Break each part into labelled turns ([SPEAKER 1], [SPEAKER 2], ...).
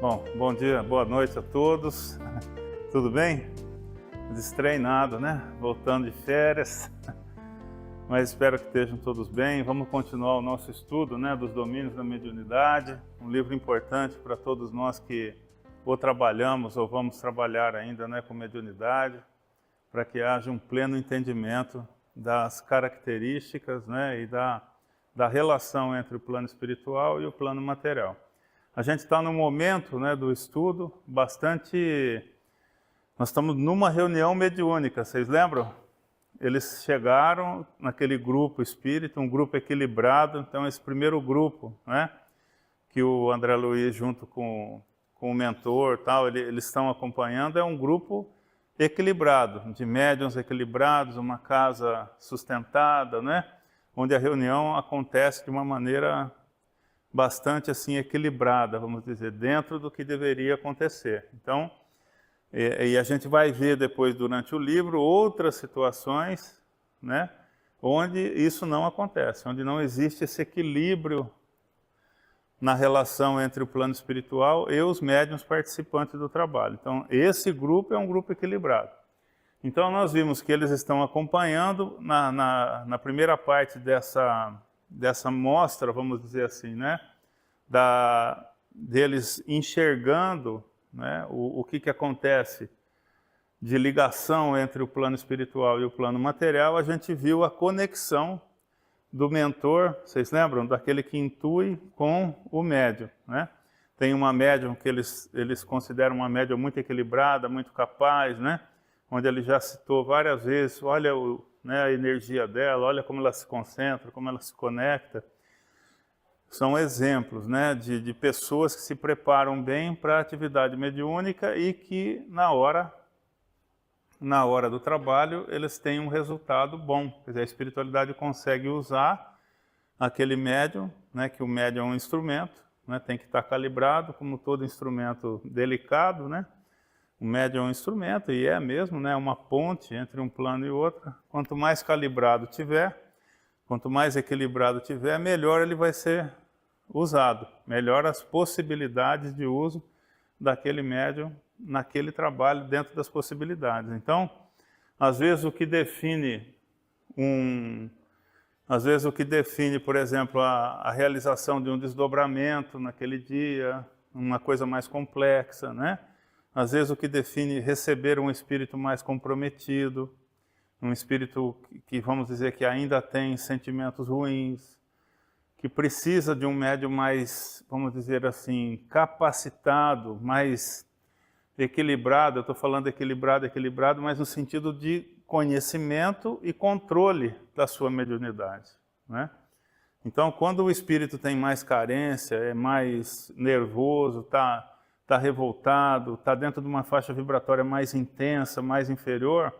[SPEAKER 1] Bom, bom dia, boa noite a todos. Tudo bem? Destreinado, né? Voltando de férias. Mas espero que estejam todos bem. Vamos continuar o nosso estudo, né, dos domínios da mediunidade. Um livro importante para todos nós que ou trabalhamos ou vamos trabalhar ainda, né, com mediunidade, para que haja um pleno entendimento das características, né, e da relação entre o plano espiritual e o plano material. A gente está num momento, né, do estudo bastante... Nós estamos numa reunião mediúnica, vocês lembram? Eles chegaram naquele grupo espírita, um grupo equilibrado. Então esse primeiro grupo, né, que o André Luiz junto com o mentor, tal, eles estão acompanhando, é um grupo equilibrado, de médiuns equilibrados, uma casa sustentada, né, onde a reunião acontece de uma maneira bastante assim equilibrada, vamos dizer, dentro do que deveria acontecer. Então, e a gente vai ver depois durante o livro outras situações, né, onde isso não acontece, onde não existe esse equilíbrio na relação entre o plano espiritual e os médiuns participantes do trabalho. Então, esse grupo é um grupo equilibrado. Então, nós vimos que eles estão acompanhando na primeira parte dessa mostra, vamos dizer assim, né, deles enxergando, né, o que acontece de ligação entre o plano espiritual e o plano material. A gente viu a conexão do mentor, vocês lembram? Daquele que intui com o médium, né? Tem uma médium que eles consideram uma médium muito equilibrada, muito capaz, né? Onde ele já citou várias vezes, olha né, a energia dela, olha como ela se concentra, como ela se conecta. São exemplos, né, de pessoas que se preparam bem para a atividade mediúnica e que na hora do trabalho eles têm um resultado bom. Quer dizer, a espiritualidade consegue usar aquele médium, né, que o médium é um instrumento, né, tem que estar calibrado como todo instrumento delicado, né? O médium é um instrumento e é mesmo, né, uma ponte entre um plano e outro. Quanto mais calibrado tiver, quanto mais equilibrado tiver, melhor ele vai ser usado, melhor as possibilidades de uso daquele médium naquele trabalho dentro das possibilidades. Então, às vezes o que define, por exemplo, a realização de um desdobramento naquele dia, uma coisa mais complexa, né? Às vezes o que define receber um espírito mais comprometido, um espírito que vamos dizer que ainda tem sentimentos ruins, que precisa de um médium mais, vamos dizer assim, capacitado, mais equilibrado. Eu estou falando equilibrado, mas no sentido de conhecimento e controle da sua mediunidade, né? Então, quando o espírito tem mais carência, é mais nervoso, está revoltado, está dentro de uma faixa vibratória mais intensa, mais inferior,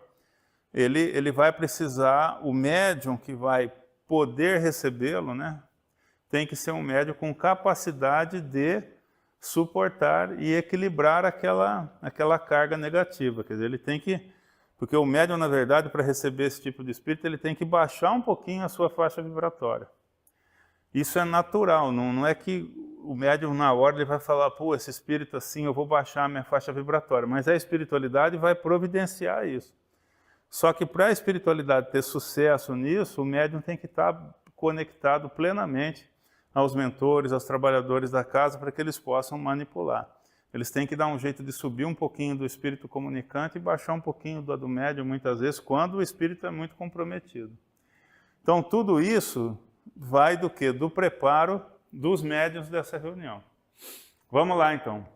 [SPEAKER 1] ele vai precisar, o médium que vai poder recebê-lo, né, tem que ser um médium com capacidade de suportar e equilibrar aquela carga negativa. Quer dizer, ele tem que... Porque o médium, na verdade, para receber esse tipo de espírito, ele tem que baixar um pouquinho a sua faixa vibratória. Isso é natural, não é que o médium, na hora, ele vai falar, pô, esse espírito assim, eu vou baixar a minha faixa vibratória. Mas a espiritualidade vai providenciar isso. Só que para a espiritualidade ter sucesso nisso, o médium tem que estar conectado plenamente aos mentores, aos trabalhadores da casa, para que eles possam manipular. Eles têm que dar um jeito de subir um pouquinho do espírito comunicante e baixar um pouquinho do médium, muitas vezes, quando o espírito é muito comprometido. Então, tudo isso vai do quê? Do preparo dos médiuns dessa reunião. Vamos lá, então.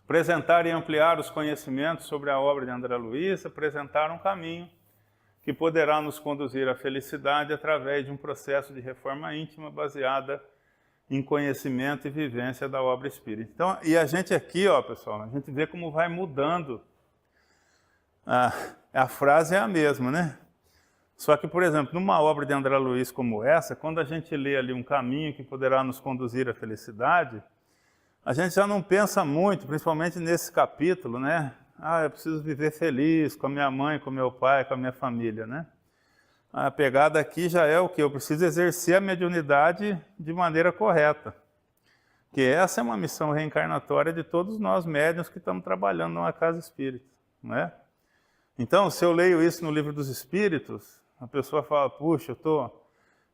[SPEAKER 1] Apresentar e ampliar os conhecimentos sobre a obra de André Luiz, apresentar um caminho que poderá nos conduzir à felicidade através de um processo de reforma íntima baseada em conhecimento e vivência da obra espírita. Então, e a gente aqui, ó, pessoal, a gente vê como vai mudando. A frase é a mesma, né? Só que, por exemplo, numa obra de André Luiz como essa, quando a gente lê ali um caminho que poderá nos conduzir à felicidade, a gente já não pensa muito, principalmente nesse capítulo, né? Eu preciso viver feliz com a minha mãe, com o meu pai, com a minha família, né? A pegada aqui já é o quê? Eu preciso exercer a mediunidade de maneira correta. Que essa é uma missão reencarnatória de todos nós médiuns que estamos trabalhando numa casa espírita, não é? Então, se eu leio isso no Livro dos Espíritos, a pessoa fala, puxa,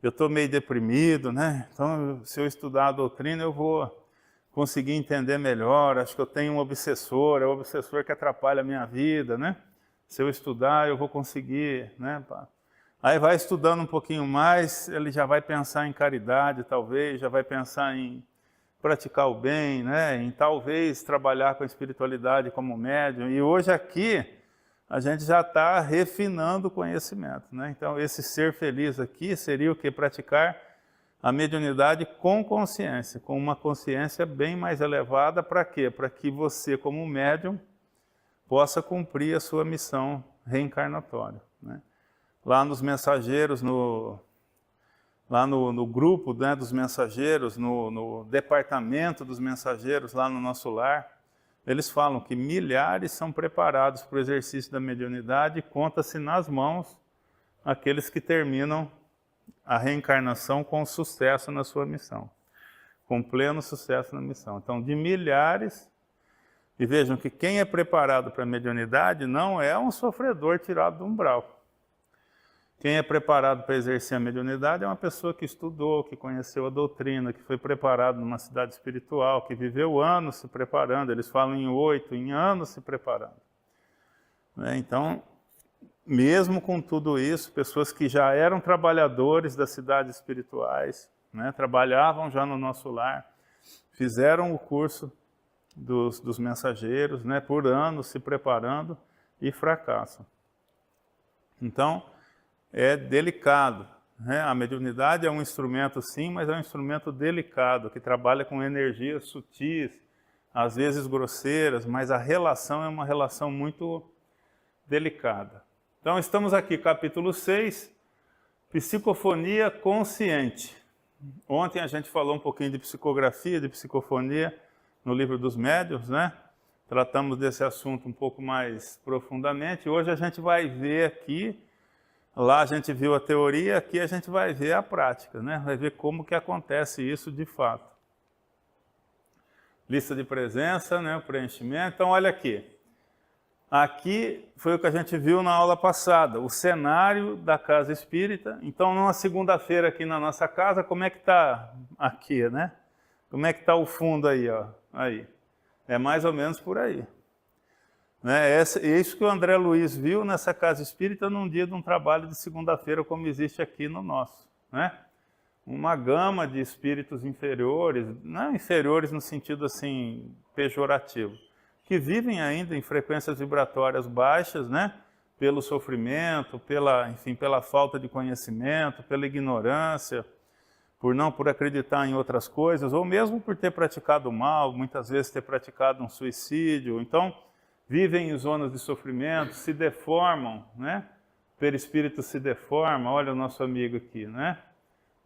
[SPEAKER 1] eu tô meio deprimido, né? Então, se eu estudar a doutrina, eu vou conseguir entender melhor. Acho que eu tenho um obsessor, é o obsessor que atrapalha a minha vida, né? Se eu estudar, eu vou conseguir, né? Aí vai estudando um pouquinho mais, ele já vai pensar em caridade, talvez, já vai pensar em praticar o bem, né? Em talvez trabalhar com a espiritualidade como médium. E hoje aqui, a gente já está refinando o conhecimento, né? Então, esse ser feliz aqui seria o que? Praticar a mediunidade com consciência, com uma consciência bem mais elevada. Para quê? Para que você, como médium, possa cumprir a sua missão reencarnatória, né? Lá nos mensageiros, lá no grupo, né, dos mensageiros, no departamento dos mensageiros, lá no nosso lar, eles falam que milhares são preparados para o exercício da mediunidade e conta-se nas mãos aqueles que terminam a reencarnação com sucesso na sua missão, com pleno sucesso na missão. Então, de milhares, e vejam que quem é preparado para a mediunidade não é um sofredor tirado do umbral. Quem é preparado para exercer a mediunidade é uma pessoa que estudou, que conheceu a doutrina, que foi preparado numa cidade espiritual, que viveu anos se preparando. Eles falam em anos se preparando. Então, mesmo com tudo isso, pessoas que já eram trabalhadores das cidades espirituais, né, trabalhavam já no nosso lar, fizeram o curso dos mensageiros, né, por anos se preparando e fracassam. Então, é delicado, né? A mediunidade é um instrumento sim, mas é um instrumento delicado, que trabalha com energias sutis, às vezes grosseiras, mas a relação é uma relação muito delicada. Então estamos aqui, capítulo 6, psicofonia consciente. Ontem a gente falou um pouquinho de psicografia, de psicofonia, no livro dos médiuns, né? Tratamos desse assunto um pouco mais profundamente. Hoje a gente vai ver aqui, lá a gente viu a teoria, aqui a gente vai ver a prática, né? Vai ver como que acontece isso de fato. Lista de presença, né? O preenchimento. Então, olha aqui. Aqui foi o que a gente viu na aula passada, o cenário da casa espírita. Então, numa segunda-feira aqui na nossa casa, como é que está aqui, né? Como é que está o fundo aí, ó? Aí. É mais ou menos por aí. É isso que o André Luiz viu nessa casa espírita num dia de um trabalho de segunda-feira, como existe aqui no nosso, né? Uma gama de espíritos inferiores, não inferiores no sentido assim pejorativo, que vivem ainda em frequências vibratórias baixas, né? Pelo sofrimento, enfim, pela falta de conhecimento, pela ignorância, por acreditar em outras coisas, ou mesmo por ter praticado mal, muitas vezes ter praticado um suicídio. Então, vivem em zonas de sofrimento, se deformam, né? O perispírito se deforma, olha o nosso amigo aqui, né?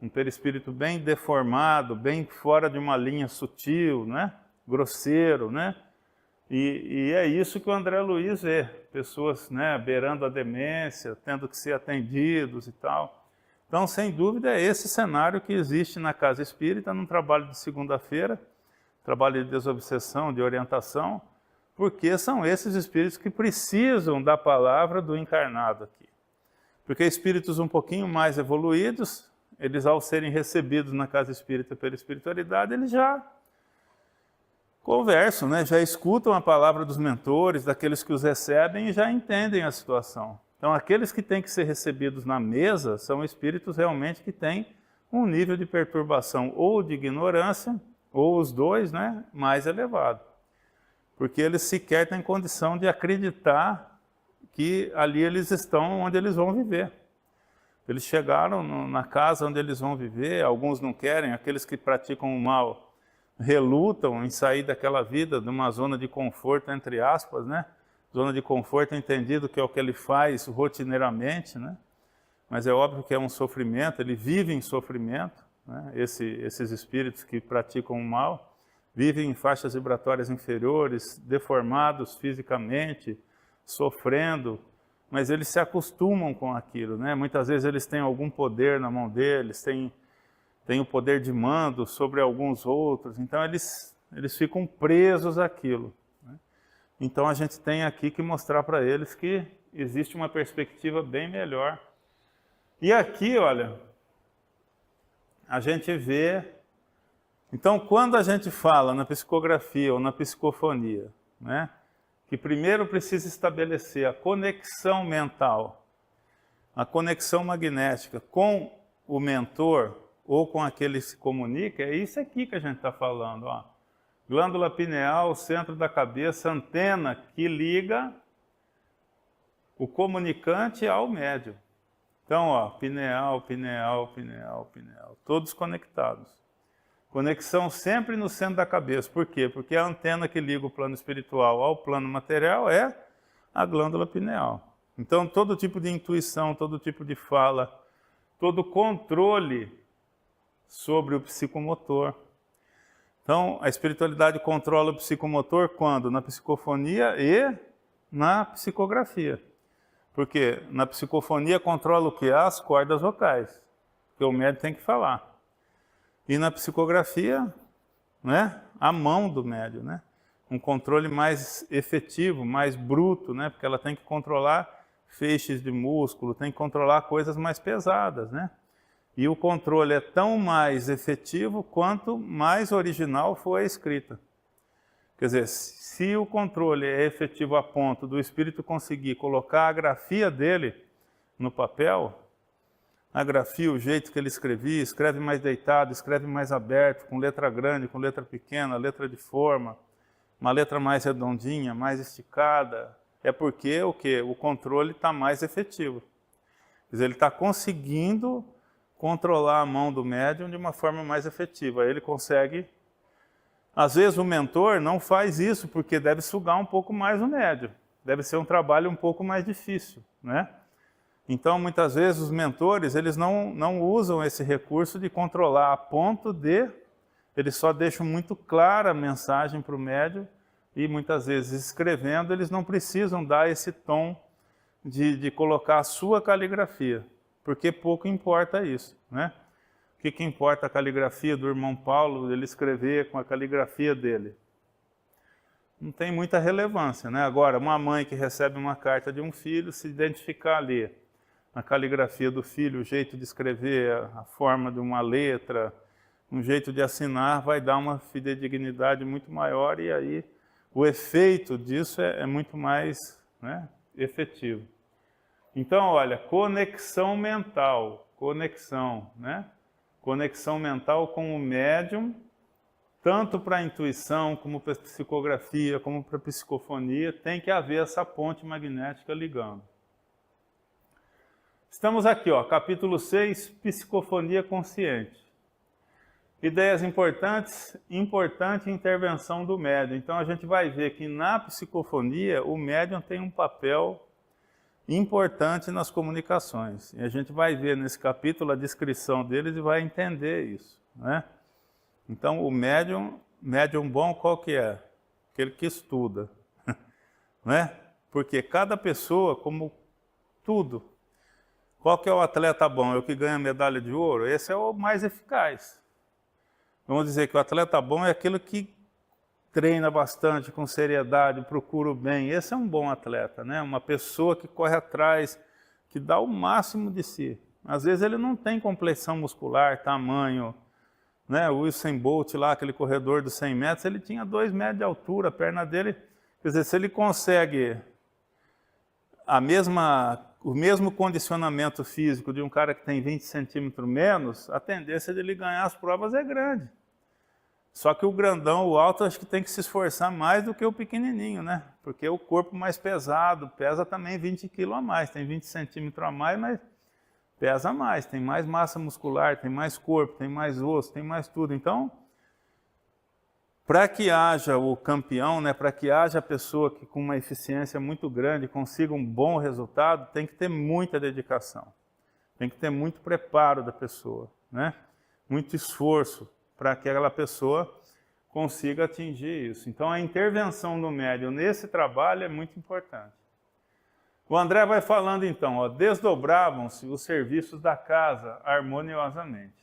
[SPEAKER 1] Um perispírito bem deformado, bem fora de uma linha sutil, né? Grosseiro, né? E é isso que o André Luiz vê, pessoas, né, beirando a demência, tendo que ser atendidos e tal. Então, sem dúvida, é esse cenário que existe na casa espírita, num trabalho de segunda-feira, trabalho de desobsessão, de orientação, porque são esses espíritos que precisam da palavra do encarnado aqui. Porque espíritos um pouquinho mais evoluídos, eles ao serem recebidos na casa espírita pela espiritualidade, eles já conversam, né? Já escutam a palavra dos mentores, daqueles que os recebem e já entendem a situação. Então aqueles que têm que ser recebidos na mesa são espíritos realmente que têm um nível de perturbação ou de ignorância, ou os dois, né, mais elevado. Porque eles sequer têm condição de acreditar que ali eles estão onde eles vão viver. Eles chegaram na casa onde eles vão viver, alguns não querem, aqueles que praticam o mal relutam em sair daquela vida, de uma zona de conforto, entre aspas, né? Zona de conforto entendido que é o que ele faz rotineiramente, né? Mas é óbvio que é um sofrimento, ele vive em sofrimento, né? Esses espíritos que praticam o mal, vivem em faixas vibratórias inferiores, deformados fisicamente, sofrendo, mas eles se acostumam com aquilo, né? Muitas vezes eles têm algum poder na mão deles, têm tem o poder de mando sobre alguns outros, então eles ficam presos àquilo. Né? Então a gente tem aqui que mostrar para eles que existe uma perspectiva bem melhor. E aqui, olha, a gente vê... Então, quando a gente fala na psicografia ou na psicofonia, né, que primeiro precisa estabelecer a conexão mental, a conexão magnética com o mentor ou com aquele que se comunica, é isso aqui que a gente está falando. Ó. Glândula pineal, centro da cabeça, antena que liga o comunicante ao médium. Então, ó, pineal, pineal, pineal, pineal, todos conectados. Conexão sempre no centro da cabeça. Por quê? Porque a antena que liga o plano espiritual ao plano material é a glândula pineal. Então, todo tipo de intuição, todo tipo de fala, todo controle sobre o psicomotor. Então, a espiritualidade controla o psicomotor quando? Na psicofonia e na psicografia. Porque na psicofonia controla o quê? As cordas vocais, porque o médium tem que falar. E na psicografia, né, a mão do médium, né? Um controle mais efetivo, mais bruto, né? Porque ela tem que controlar feixes de músculo, tem que controlar coisas mais pesadas, né? E o controle é tão mais efetivo quanto mais original for a escrita. Quer dizer, se o controle é efetivo a ponto do espírito conseguir colocar a grafia dele no papel, a grafia, o jeito que ele escrevia, escreve mais deitado, escreve mais aberto, com letra grande, com letra pequena, letra de forma, uma letra mais redondinha, mais esticada, é porque o quê? O controle está mais efetivo. Quer dizer, ele está conseguindo controlar a mão do médium de uma forma mais efetiva. Aí ele consegue... Às vezes o mentor não faz isso porque deve sugar um pouco mais o médium. Deve ser um trabalho um pouco mais difícil, né? Então, muitas vezes, os mentores, eles não usam esse recurso de controlar a ponto de... Eles só deixam muito clara a mensagem para o médium e, muitas vezes, escrevendo, eles não precisam dar esse tom de colocar a sua caligrafia, porque pouco importa isso, né? O que importa a caligrafia do irmão Paulo, ele escrever com a caligrafia dele? Não tem muita relevância, né? Agora, uma mãe que recebe uma carta de um filho, se identificar ali, a caligrafia do filho, o jeito de escrever, a forma de uma letra, um jeito de assinar, vai dar uma fidedignidade muito maior e aí o efeito disso é muito mais, né, efetivo. Então, olha, conexão mental, né? Conexão mental com o médium, tanto para a intuição, como para a psicografia, como para a psicofonia, tem que haver essa ponte magnética ligando. Estamos aqui, ó, capítulo 6, Psicofonia Consciente. Ideias importantes, importante intervenção do médium. Então a gente vai ver que na psicofonia o médium tem um papel importante nas comunicações. E a gente vai ver nesse capítulo a descrição deles e vai entender isso, né? Então o médium bom qual que é? Aquele que estuda, né? Porque cada pessoa, como tudo, qual que é o atleta bom? É o que ganha medalha de ouro? Esse é o mais eficaz. Vamos dizer que o atleta bom é aquele que treina bastante, com seriedade, procura o bem. Esse é um bom atleta, né? Uma pessoa que corre atrás, que dá o máximo de si. Às vezes ele não tem complexão muscular, tamanho, né? O Usain Bolt lá, aquele corredor dos 100 metros, ele tinha 2 metros de altura, a perna dele... Quer dizer, se ele consegue o mesmo condicionamento físico de um cara que tem 20 centímetros menos, a tendência de ele ganhar as provas é grande. Só que o grandão, o alto, acho que tem que se esforçar mais do que o pequenininho, né? Porque o corpo mais pesado pesa também 20 quilos a mais, tem 20 centímetros a mais, mas pesa mais, tem mais massa muscular, tem mais corpo, tem mais osso, tem mais tudo. Então, para que haja o campeão, né, para que haja a pessoa que com uma eficiência muito grande consiga um bom resultado, tem que ter muita dedicação, tem que ter muito preparo da pessoa, né? Muito esforço para que aquela pessoa consiga atingir isso. Então a intervenção do médium nesse trabalho é muito importante. O André vai falando então, ó, desdobravam-se os serviços da casa harmoniosamente.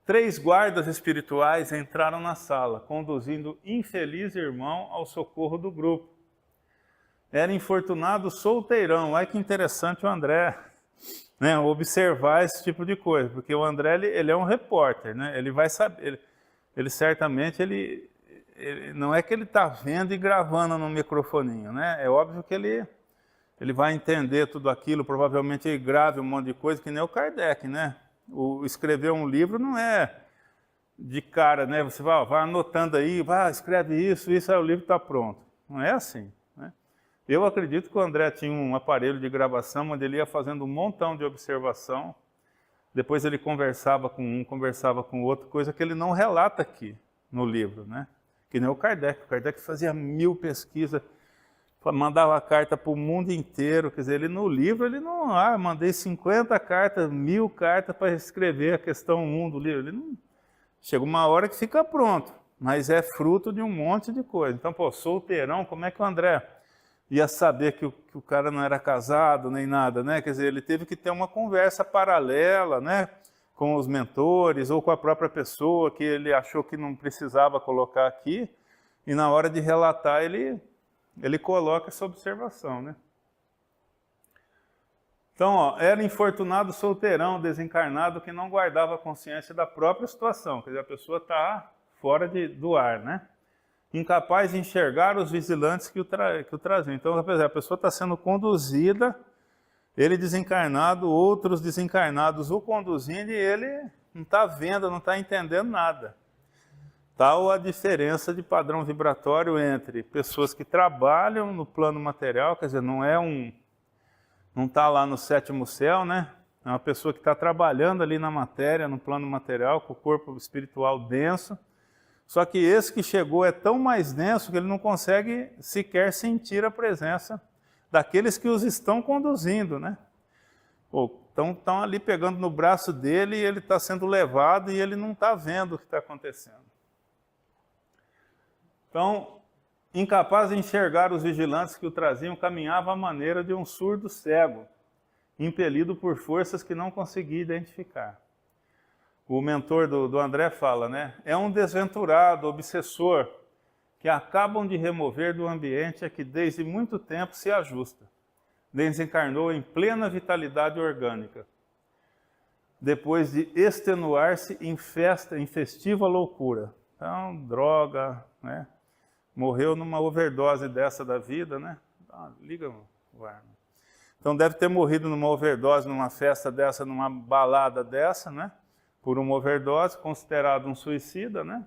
[SPEAKER 1] 3 guardas espirituais entraram na sala, conduzindo infeliz irmão ao socorro do grupo. Era infortunado solteirão. Olha que interessante o André, né, observar esse tipo de coisa, porque o André ele é um repórter, né, ele vai saber, ele certamente, ele não é que ele está vendo e gravando no microfoninho, né, é óbvio que ele vai entender tudo aquilo, provavelmente ele grave um monte de coisa, que nem o Kardec, né, escrever um livro não é de cara, né, você vai anotando aí, escreve isso, aí o livro está pronto, não é assim. Eu acredito que o André tinha um aparelho de gravação onde ele ia fazendo um montão de observação, depois ele conversava com um, conversava com o outro, coisa que ele não relata aqui no livro, né? Que nem o Kardec fazia 1000 pesquisas, mandava carta para o mundo inteiro, quer dizer, ele no livro, ele não, mandei 50 cartas, 1000 cartas para escrever a questão 1 do livro, ele não, chega uma hora que fica pronto, mas é fruto de um monte de coisa. Então, solteirão, como é que o André ia saber que o cara não era casado, nem nada, né? Quer dizer, ele teve que ter uma conversa paralela, né? Com os mentores ou com a própria pessoa que ele achou que não precisava colocar aqui, e na hora de relatar ele coloca essa observação, né? Então, era infortunado solteirão, desencarnado, que não guardava consciência da própria situação, quer dizer, a pessoa está fora do ar, né? Incapaz de enxergar os vigilantes que o traziam. Então, a pessoa está sendo conduzida, ele desencarnado, outros desencarnados o conduzindo, e ele não está vendo, não está entendendo nada. Tal a diferença de padrão vibratório entre pessoas que trabalham no plano material, quer dizer, não está lá no 7º céu, né? É uma pessoa que está trabalhando ali na matéria, no plano material, com o corpo espiritual denso. Só que esse que chegou é tão mais denso que ele não consegue sequer sentir a presença daqueles que os estão conduzindo, né? Estão ali pegando no braço dele e ele está sendo levado e ele não está vendo o que está acontecendo. Então, incapaz de enxergar os vigilantes que o traziam, caminhava à maneira de um surdo cego, impelido por forças que não conseguia identificar. O mentor do André fala, né? É um desventurado, obsessor, que acabam de remover do ambiente a que desde muito tempo se ajusta. Desencarnou em plena vitalidade orgânica, depois de extenuar-se em festiva loucura. Então, droga, né? Morreu numa overdose dessa da vida, né? Liga o ar. Então, deve ter morrido numa overdose, numa festa dessa, numa balada dessa, né? Por uma overdose, considerado um suicida, né?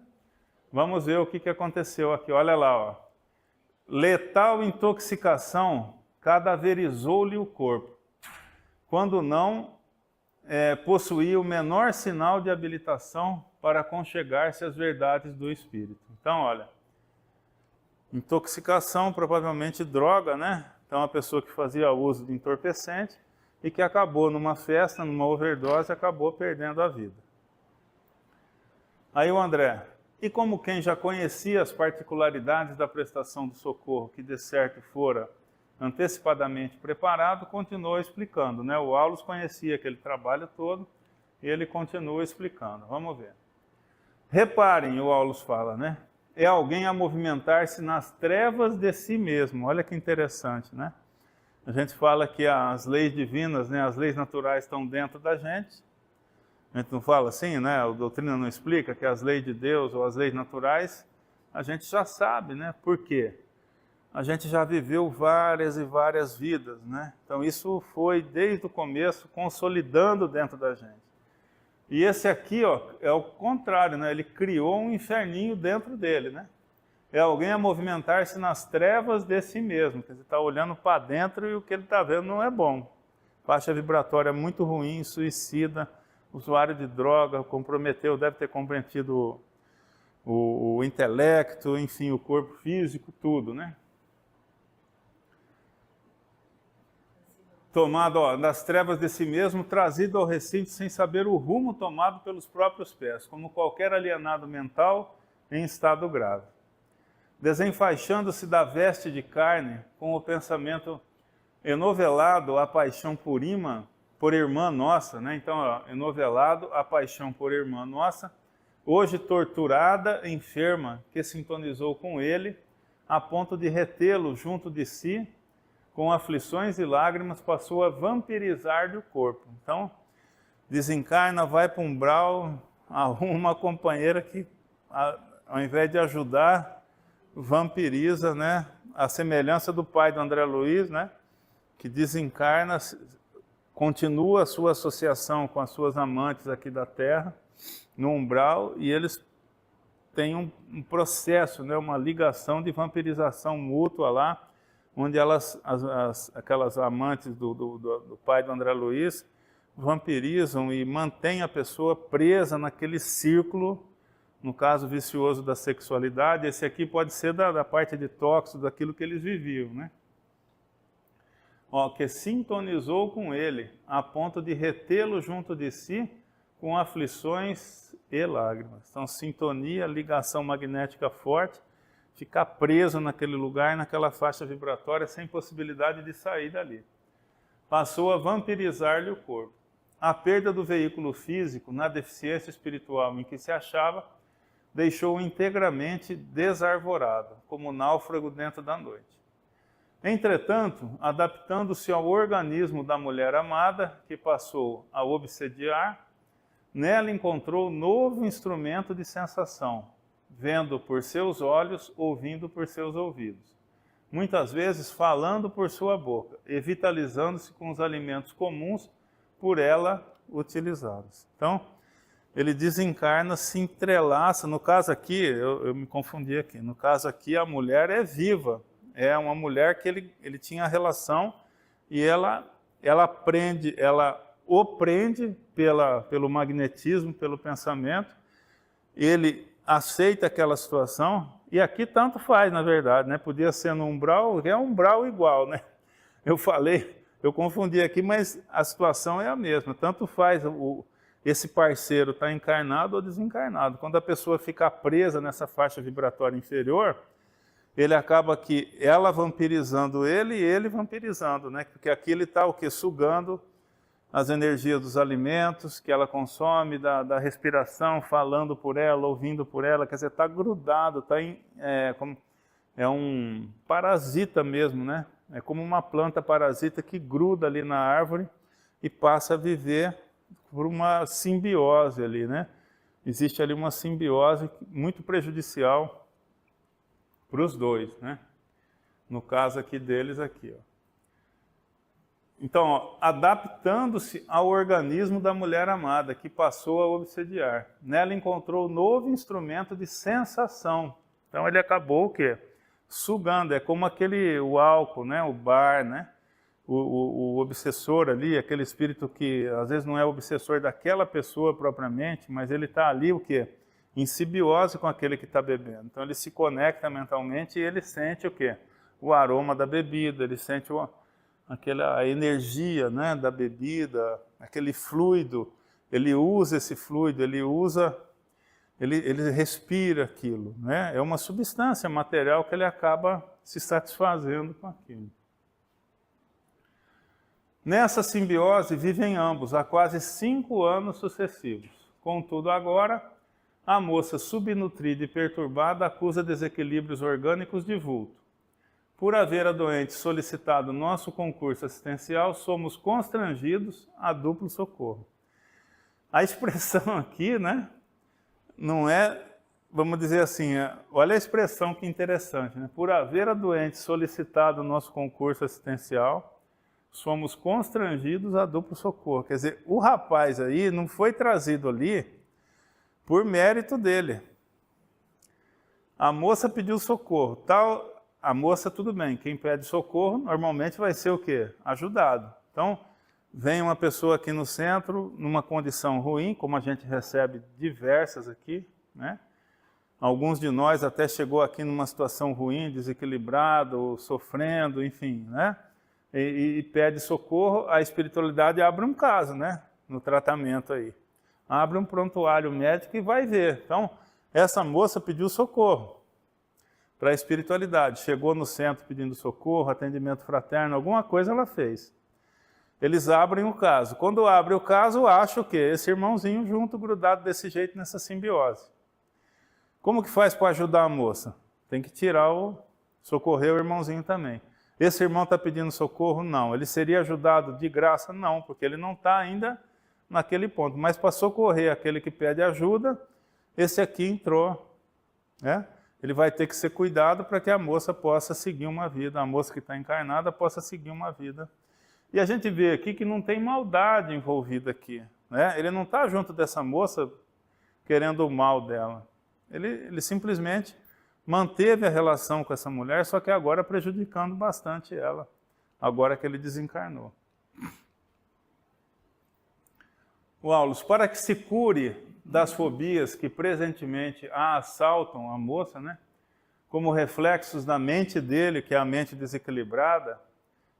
[SPEAKER 1] Vamos ver o que aconteceu aqui, olha lá, ó. Letal intoxicação cadaverizou-lhe o corpo, quando não possuía o menor sinal de habilitação para aconchegar-se às verdades do Espírito. Então, olha, intoxicação, provavelmente droga, né? Então, a pessoa que fazia uso de entorpecente e que acabou numa festa, numa overdose, acabou perdendo a vida. Aí o André, e como quem já conhecia as particularidades da prestação do socorro, que de certo fora antecipadamente preparado, continuou explicando, né? O Aulus conhecia aquele trabalho todo e ele continua explicando. Vamos ver. Reparem, o Aulus fala, né? É alguém a movimentar-se nas trevas de si mesmo. Olha que interessante, né? A gente fala que as leis divinas, né, as leis naturais estão dentro da gente. A gente não fala assim, né? A doutrina não explica que as leis de Deus ou as leis naturais, a gente já sabe, né? Por quê? A gente já viveu várias e várias vidas, né? Então isso foi desde o começo consolidando dentro da gente. E esse aqui, ó, é o contrário, né? Ele criou um inferninho dentro dele, né? É alguém a movimentar-se nas trevas de si mesmo. Quer dizer, está olhando para dentro e o que ele está vendo não é bom. Faixa vibratória muito ruim, suicida, usuário de droga, comprometeu, deve ter comprometido o intelecto, enfim, o corpo físico, tudo, né? Tomado, ó, das trevas de si mesmo, trazido ao recinto sem saber o rumo tomado pelos próprios pés, como qualquer alienado mental em estado grave. Desenfaixando-se da veste de carne, com o pensamento enovelado à paixão por imã, por irmã nossa, né? Então, ó, enovelado, a paixão por irmã nossa, hoje torturada, enferma, que sintonizou com ele, a ponto de retê-lo junto de si, com aflições e lágrimas, passou a vampirizar-lhe o corpo. Então, desencarna, vai para um umbral, arruma uma companheira que, ao invés de ajudar, vampiriza, né? A semelhança do pai do André Luiz, né? Que desencarna, continua a sua associação com as suas amantes aqui da Terra, no umbral, e eles têm um processo, né? Uma ligação de vampirização mútua lá, onde aquelas amantes do pai do André Luiz vampirizam e mantêm a pessoa presa naquele círculo, no caso vicioso da sexualidade. Esse aqui pode ser da parte de tóxico, daquilo que eles viviam, né? Ó, que sintonizou com ele, a ponto de retê-lo junto de si, com aflições e lágrimas. Então, sintonia, ligação magnética forte, ficar preso naquele lugar, naquela faixa vibratória, sem possibilidade de sair dali. Passou a vampirizar-lhe o corpo. A perda do veículo físico, na deficiência espiritual em que se achava, deixou-o integramente desarvorado, como náufrago dentro da noite. Entretanto, adaptando-se ao organismo da mulher amada, que passou a obsediar, nela encontrou novo instrumento de sensação, vendo por seus olhos, ouvindo por seus ouvidos. Muitas vezes falando por sua boca e vitalizando-se com os alimentos comuns por ela utilizados. Então, ele desencarna, se entrelaça. No caso aqui, eu me confundi aqui, no caso aqui a mulher é viva, é uma mulher que ele tinha relação e ela o prende pelo magnetismo, pelo pensamento, ele aceita aquela situação, e aqui tanto faz, na verdade, né? Podia ser no umbral, é um umbral igual, né? Eu confundi aqui, mas a situação é a mesma, tanto faz esse parceiro estar encarnado ou desencarnado. Quando a pessoa fica presa nessa faixa vibratória inferior, ele acaba que ela vampirizando ele e ele vampirizando, né? Porque aqui ele está o quê? Sugando as energias dos alimentos que ela consome, da respiração, falando por ela, ouvindo por ela, quer dizer, está grudado, é um parasita mesmo, né? É como uma planta parasita que gruda ali na árvore e passa a viver por uma simbiose ali, né? Existe ali uma simbiose muito prejudicial para os dois, né? No caso aqui deles, aqui, ó. Então, ó, adaptando-se ao organismo da mulher amada, que passou a obsediar. Nela encontrou novo instrumento de sensação. Então, ele acabou o quê? Sugando, é como o álcool, né? O bar, né? O obsessor ali, aquele espírito que às vezes não é obsessor daquela pessoa propriamente, mas ele está ali o quê? Em simbiose com aquele que está bebendo. Então, ele se conecta mentalmente e ele sente o quê? O aroma da bebida, ele sente a energia, né, da bebida, aquele fluido, ele usa esse fluido, ele respira aquilo, né? É uma substância material que ele acaba se satisfazendo com aquilo. Nessa simbiose vivem ambos há quase 5 anos sucessivos. Contudo, agora, a moça subnutrida e perturbada acusa desequilíbrios orgânicos de vulto. Por haver a doente solicitado nosso concurso assistencial, somos constrangidos a duplo socorro. A expressão aqui, né, não é, vamos dizer assim, olha a expressão que interessante, né? Por haver a doente solicitado nosso concurso assistencial, somos constrangidos a duplo socorro. Quer dizer, o rapaz aí não foi trazido ali por mérito dele. A moça pediu socorro, a moça, tudo bem, quem pede socorro normalmente vai ser o quê? Ajudado. Então, vem uma pessoa aqui no centro, numa condição ruim, como a gente recebe diversas aqui, né? Alguns de nós até chegou aqui numa situação ruim, desequilibrado, sofrendo, enfim, né? E pede socorro, a espiritualidade abre um caso, né? No tratamento aí. Abre um prontuário médico e vai ver. Então, essa moça pediu socorro para a espiritualidade. Chegou no centro pedindo socorro, atendimento fraterno, alguma coisa ela fez. Eles abrem o caso. Quando abre o caso, acha o quê? Esse irmãozinho junto, grudado desse jeito, nessa simbiose. Como que faz para ajudar a moça? Tem que socorrer o irmãozinho também. Esse irmão está pedindo socorro? Não. Ele seria ajudado de graça? Não, porque ele não está ainda naquele ponto. Mas para socorrer aquele que pede ajuda, esse aqui entrou, né? Ele vai ter que ser cuidado para que a moça possa seguir uma vida, a moça que está encarnada possa seguir uma vida. E a gente vê aqui que não tem maldade envolvida aqui, né? Ele não está junto dessa moça querendo o mal dela. Ele simplesmente manteve a relação com essa mulher, só que agora prejudicando bastante ela, agora que ele desencarnou. O Aulus, para que se cure das fobias que presentemente a assaltam a moça, né? Como reflexos da mente dele, que é a mente desequilibrada,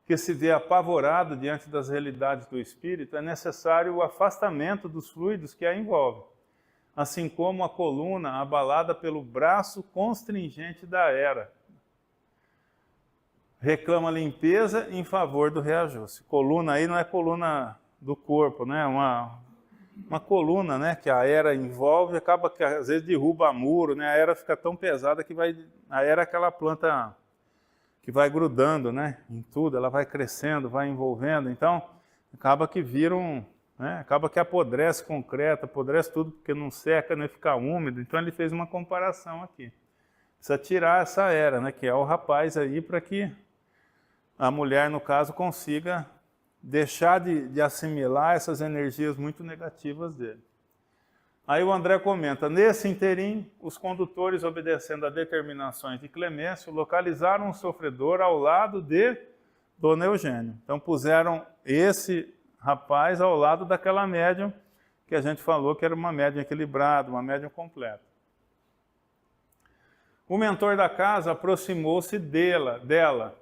[SPEAKER 1] que se vê apavorado diante das realidades do espírito, é necessário o afastamento dos fluidos que a envolvem, assim como a coluna abalada pelo braço constringente da era. Reclama limpeza em favor do reajuste. Coluna aí não é coluna do corpo, né? Uma coluna, né, que a era envolve, acaba que às vezes derruba muro, né? A era fica tão pesada que a era é aquela planta que vai grudando, né, em tudo, ela vai crescendo, vai envolvendo, então acaba que acaba que apodrece concreto, apodrece tudo, porque não seca, nem fica úmido. Então ele fez uma comparação aqui. Precisa tirar essa era, né, que é o rapaz aí, para que a mulher, no caso, consiga deixar de assimilar essas energias muito negativas dele. Aí o André comenta, nesse interim, os condutores, obedecendo a determinações de Clemêncio, localizaram o sofredor ao lado de Dona Eugênia. Então puseram esse rapaz ao lado daquela médium que a gente falou que era uma médium equilibrada, uma médium completa. O mentor da casa aproximou-se dela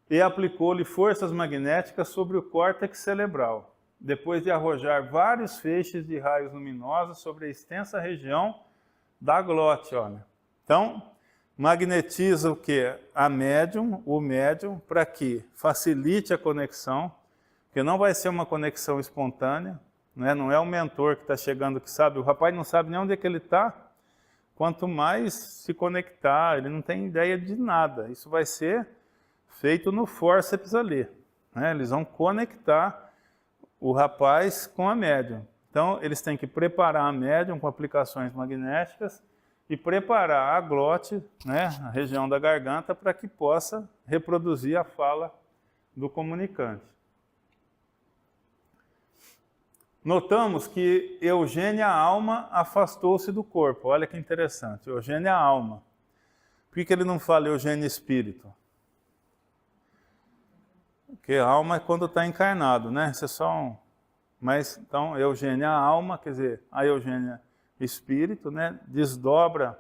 [SPEAKER 1] e aplicou-lhe forças magnéticas sobre o córtex cerebral, depois de arrojar vários feixes de raios luminosos sobre a extensa região da glote. Olha. Então, magnetiza o quê? O médium, para que facilite a conexão, porque não vai ser uma conexão espontânea, né? Não é o mentor que está chegando que sabe, o rapaz não sabe nem onde é que ele está, quanto mais se conectar, ele não tem ideia de nada. Isso vai ser feito no fórceps ali, né? Eles vão conectar o rapaz com a médium. Então, eles têm que preparar a médium com aplicações magnéticas e preparar a glote, né, a região da garganta, para que possa reproduzir a fala do comunicante. Notamos que Eugênia Alma afastou-se do corpo. Olha que interessante, Eugênia Alma. Por que ele não fala Eugênia Espírito? Porque alma é quando está encarnado, né? Isso é só Mas, então, Eugênia Alma, quer dizer, a Eugênia Espírito, né? Desdobra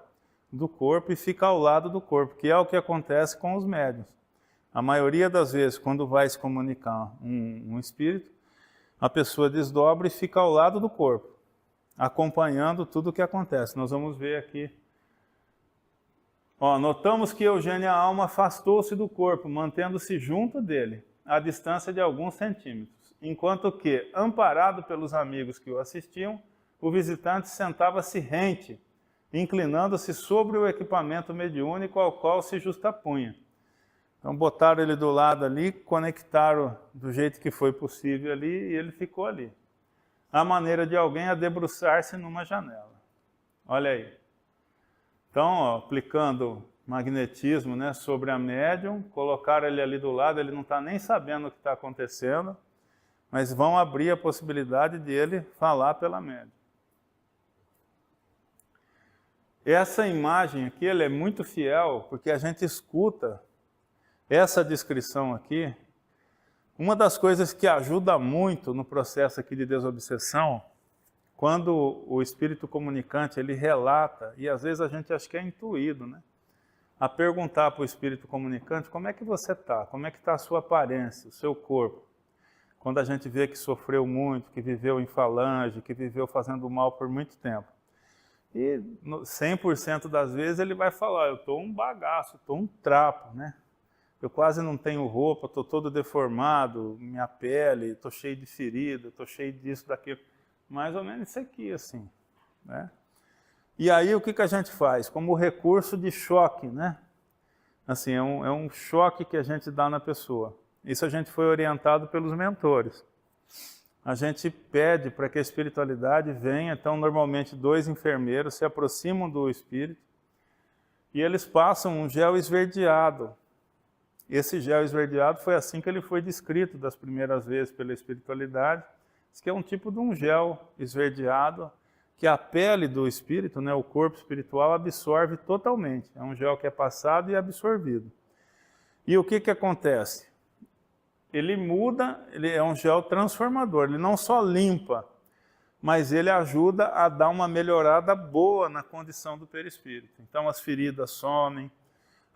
[SPEAKER 1] do corpo e fica ao lado do corpo, que é o que acontece com os médiuns. A maioria das vezes, quando vai se comunicar um espírito, a pessoa desdobra e fica ao lado do corpo, acompanhando tudo o que acontece. Nós vamos ver aqui. Notamos que Eugênia Alma afastou-se do corpo, mantendo-se junto dele, à distância de alguns centímetros, enquanto que, amparado pelos amigos que o assistiam, o visitante sentava-se rente, inclinando-se sobre o equipamento mediúnico ao qual se justapunha. Então botaram ele do lado ali, conectaram do jeito que foi possível ali e ele ficou ali. A maneira de alguém a debruçar-se numa janela. Olha aí. Então, aplicando magnetismo, né, sobre a médium, colocaram ele ali do lado, ele não está nem sabendo o que está acontecendo, mas vão abrir a possibilidade de ele falar pela médium. Essa imagem aqui ela é muito fiel, porque a gente escuta essa descrição aqui. Uma das coisas que ajuda muito no processo aqui de desobsessão, quando o espírito comunicante ele relata, e às vezes a gente acha que é intuído, né? A perguntar para o espírito comunicante como é que você está, como é que está a sua aparência, o seu corpo. Quando a gente vê que sofreu muito, que viveu em falange, que viveu fazendo mal por muito tempo. E 100% das vezes ele vai falar, eu estou um bagaço, estou um trapo, né? eu quase não tenho roupa, estou todo deformado, minha pele, estou cheio de ferida, estou cheio disso, daquilo. Mais ou menos isso aqui, assim, né? E aí o que a gente faz? Como recurso de choque, né? Assim, é um choque que a gente dá na pessoa. Isso a gente foi orientado pelos mentores. A gente pede para que a espiritualidade venha, então normalmente 2 enfermeiros se aproximam do espírito e eles passam um gel esverdeado. Esse gel esverdeado foi assim que ele foi descrito das primeiras vezes pela espiritualidade. Diz que é um tipo de um gel esverdeado que a pele do espírito, né, o corpo espiritual, absorve totalmente. É um gel que é passado e absorvido. E o que acontece? Ele muda, ele é um gel transformador, ele não só limpa, mas ele ajuda a dar uma melhorada boa na condição do perispírito. Então as feridas somem,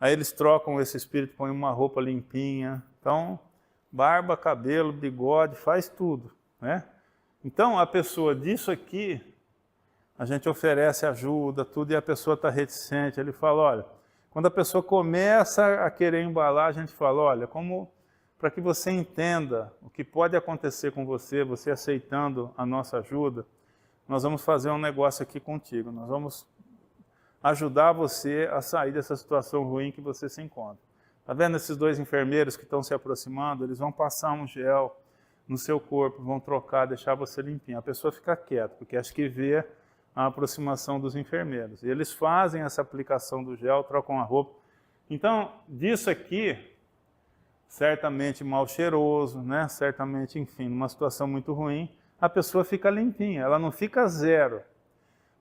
[SPEAKER 1] aí eles trocam esse espírito, põem uma roupa limpinha. Então, barba, cabelo, bigode, faz tudo, né? Então a pessoa disso aqui, a gente oferece ajuda, tudo, e a pessoa está reticente. Ele fala, olha, quando a pessoa começa a querer embalar, a gente fala, olha, como para que você entenda o que pode acontecer com você, você aceitando a nossa ajuda, nós vamos fazer um negócio aqui contigo, nós vamos ajudar você a sair dessa situação ruim que você se encontra. Está vendo esses 2 enfermeiros que estão se aproximando? Eles vão passar um gel no seu corpo, vão trocar, deixar você limpinho. A pessoa fica quieta, porque acho que vê a aproximação dos enfermeiros. E eles fazem essa aplicação do gel, trocam a roupa. Então, disso aqui, certamente mal cheiroso, né? Certamente, enfim, numa situação muito ruim, a pessoa fica limpinha, ela não fica zero,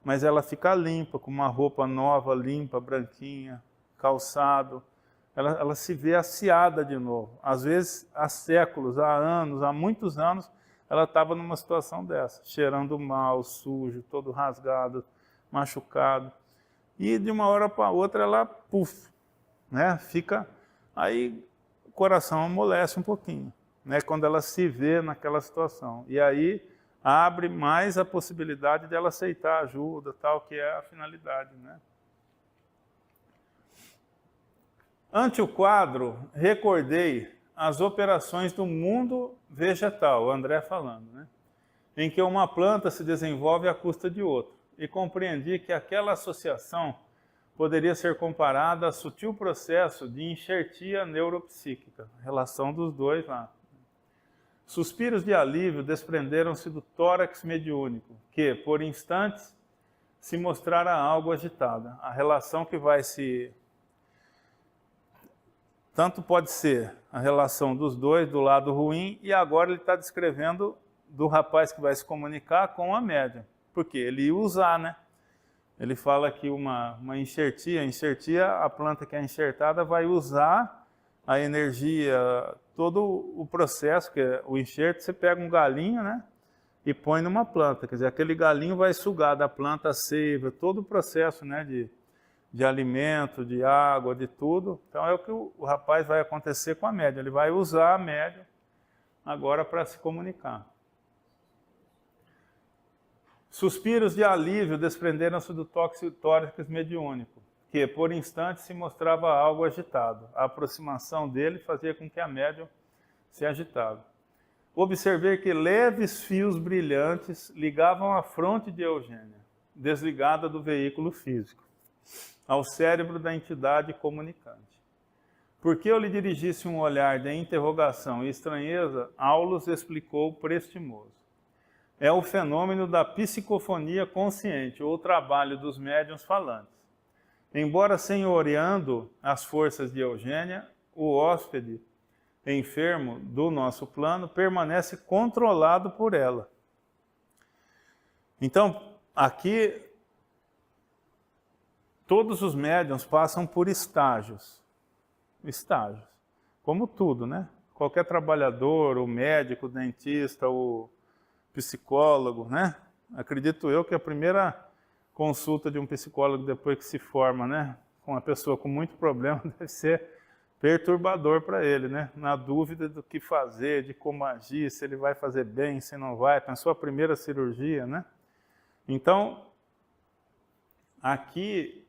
[SPEAKER 1] mas ela fica limpa, com uma roupa nova, limpa, branquinha, calçado, ela se vê aciada de novo. Às vezes, há séculos, há anos, há muitos anos, ela estava numa situação dessa, cheirando mal, sujo, todo rasgado, machucado. E de uma hora para outra ela, puf, né? Fica, aí o coração amolece um pouquinho, né? Quando ela se vê naquela situação. E aí abre mais a possibilidade de ela aceitar ajuda, tal, que é a finalidade, né? Ante o quadro, recordei as operações do mundo vegetal, o André falando, né? Em que uma planta se desenvolve à custa de outra, e compreendi que aquela associação poderia ser comparada a sutil processo de enxertia neuropsíquica, a relação dos 2 lá. Suspiros de alívio desprenderam-se do tórax mediúnico, que, por instantes, se mostrara algo agitada. A relação que vai se... Tanto pode ser a relação dos 2, do lado ruim, e agora ele está descrevendo do rapaz que vai se comunicar com a médium. Porque ele ia usar, né? Ele fala que uma enxertia, a planta que é enxertada vai usar a energia, todo o processo, que é o enxerto, você pega um galinho, né? E põe numa planta. Quer dizer, aquele galinho vai sugar da planta a seiva, todo o processo, né? De alimento, de água, de tudo. Então é o que o rapaz vai acontecer com a médium. Ele vai usar a médium agora para se comunicar. Suspiros de alívio desprenderam-se do tórax mediúnico, que por instantes se mostrava algo agitado. A aproximação dele fazia com que a médium se agitava. Observei que leves fios brilhantes ligavam a fronte de Eugênia, desligada do veículo físico, ao cérebro da entidade comunicante. Porque eu lhe dirigisse um olhar de interrogação e estranheza, Aulus explicou prestimoso. É o fenômeno da psicofonia consciente, ou trabalho dos médiuns falantes. Embora senhoreando as forças de Eugênia, o hóspede enfermo do nosso plano permanece controlado por ela. Então, aqui, todos os médiuns passam por estágios. Estágios. Como tudo, né? Qualquer trabalhador, o médico, o dentista, o psicólogo, né? Acredito eu que a primeira consulta de um psicólogo depois que se forma, né? Com uma pessoa com muito problema, deve ser perturbador para ele, né? Na dúvida do que fazer, de como agir, se ele vai fazer bem, se não vai. Pensou a primeira cirurgia, né? Então, aqui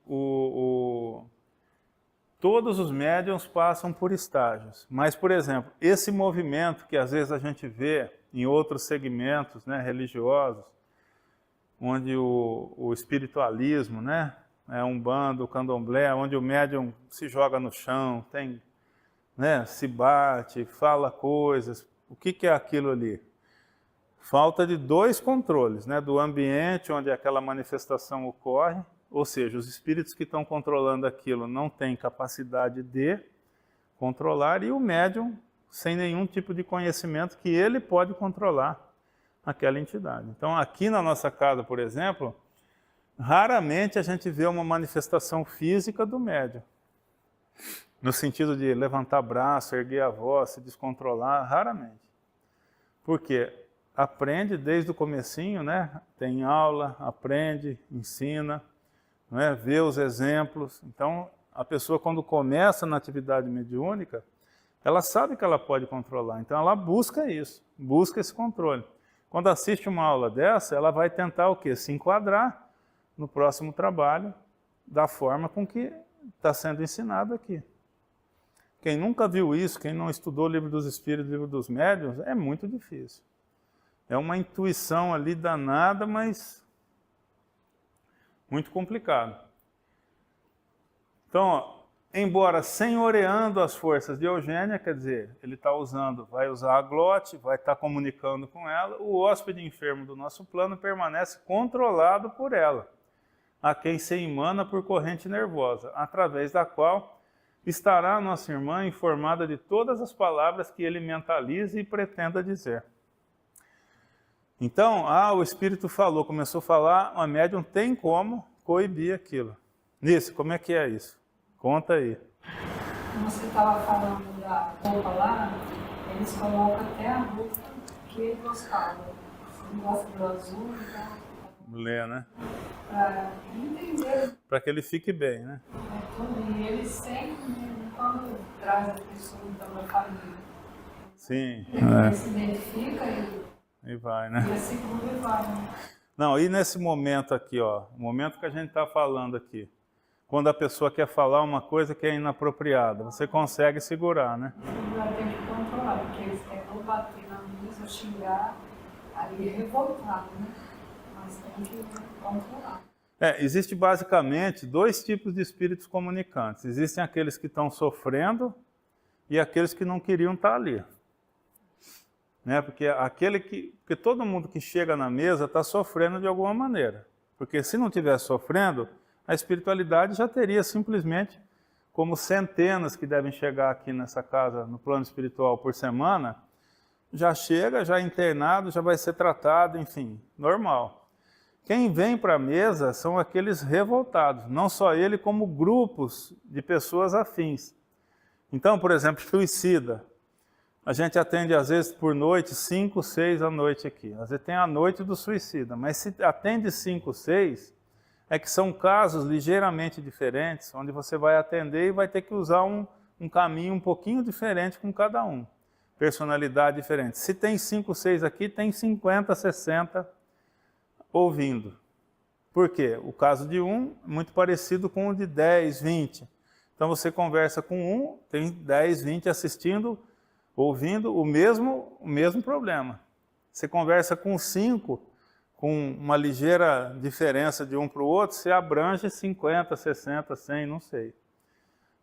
[SPEAKER 1] todos os médiuns passam por estágios. Mas, por exemplo, esse movimento que às vezes a gente vê em outros segmentos, né, religiosos, onde o espiritualismo, né, é Umbanda, o Candomblé, onde o médium se joga no chão, tem, né, se bate, fala coisas. O que é aquilo ali? Falta de dois controles, né, do ambiente onde aquela manifestação ocorre, ou seja, os espíritos que estão controlando aquilo não têm capacidade de controlar, e o médium sem nenhum tipo de conhecimento que ele pode controlar aquela entidade. Então, aqui na nossa casa, por exemplo, raramente a gente vê uma manifestação física do médium, no sentido de levantar braço, erguer a voz, se descontrolar, raramente. Por quê? Aprende desde o comecinho, né? Tem aula, aprende, ensina, né? Vê os exemplos. Então, a pessoa quando começa na atividade mediúnica, ela sabe que ela pode controlar, então ela busca isso, busca esse controle. Quando assiste uma aula dessa, ela vai tentar o quê? Se enquadrar no próximo trabalho da forma com que está sendo ensinado aqui. Quem nunca viu isso, quem não estudou o Livro dos Espíritos, o Livro dos Médiuns, é muito difícil. É uma intuição ali danada, mas muito complicado. Então, ó, embora senhoreando as forças de Eugênia, quer dizer, ele está usando, vai usar a glote, vai estar comunicando com ela, o hóspede enfermo do nosso plano permanece controlado por ela, a quem se emana por corrente nervosa, através da qual estará a nossa irmã informada de todas as palavras que ele mentalize e pretenda dizer. Então, o espírito falou, começou a falar, a médium tem como coibir aquilo. Nisso, como é que é isso? Conta aí.
[SPEAKER 2] Você estava falando da roupa lá, eles colocam até a roupa que ele gostava. Você não gosta do azul, então...
[SPEAKER 1] Lê, né?
[SPEAKER 2] Para entender.
[SPEAKER 1] Para que ele fique bem, né?
[SPEAKER 2] É tudo. E eles sempre, quando traz a pessoa então, da família,
[SPEAKER 1] sim,
[SPEAKER 2] ele se identifica
[SPEAKER 1] e vai, né?
[SPEAKER 2] E assim como ele vai, né?
[SPEAKER 1] Não, e nesse momento aqui, ó, o momento que a gente está falando aqui, quando a pessoa quer falar uma coisa que é inapropriada, você consegue segurar, né?
[SPEAKER 2] Você vai ter que controlar, porque eles querem bater na mesa, xingar, aí é revoltado, né? Mas tem que controlar.
[SPEAKER 1] Existe basicamente dois tipos de espíritos comunicantes. Existem aqueles que estão sofrendo e aqueles que não queriam estar ali. Né? Porque todo mundo que chega na mesa está sofrendo de alguma maneira. Porque se não estivesse sofrendo, a espiritualidade já teria simplesmente, como centenas que devem chegar aqui nessa casa, no plano espiritual por semana, já chega, já internado, já vai ser tratado, enfim, normal. Quem vem para a mesa são aqueles revoltados, não só ele, como grupos de pessoas afins. Então, por exemplo, suicida. A gente atende, às vezes, por noite, 5, 6 à noite aqui. Às vezes tem a noite do suicida, mas se atende 5, 6, é que são casos ligeiramente diferentes, onde você vai atender e vai ter que usar um caminho um pouquinho diferente com cada um. Personalidade diferente. Se tem 5, 6 aqui, tem 50, 60 ouvindo. Por quê? O caso de um é muito parecido com o de 10, 20. Então você conversa com um, tem 10, 20 assistindo, ouvindo o mesmo problema. Você conversa com 5, com uma ligeira diferença de um para o outro, você abrange 50, 60, 100, não sei.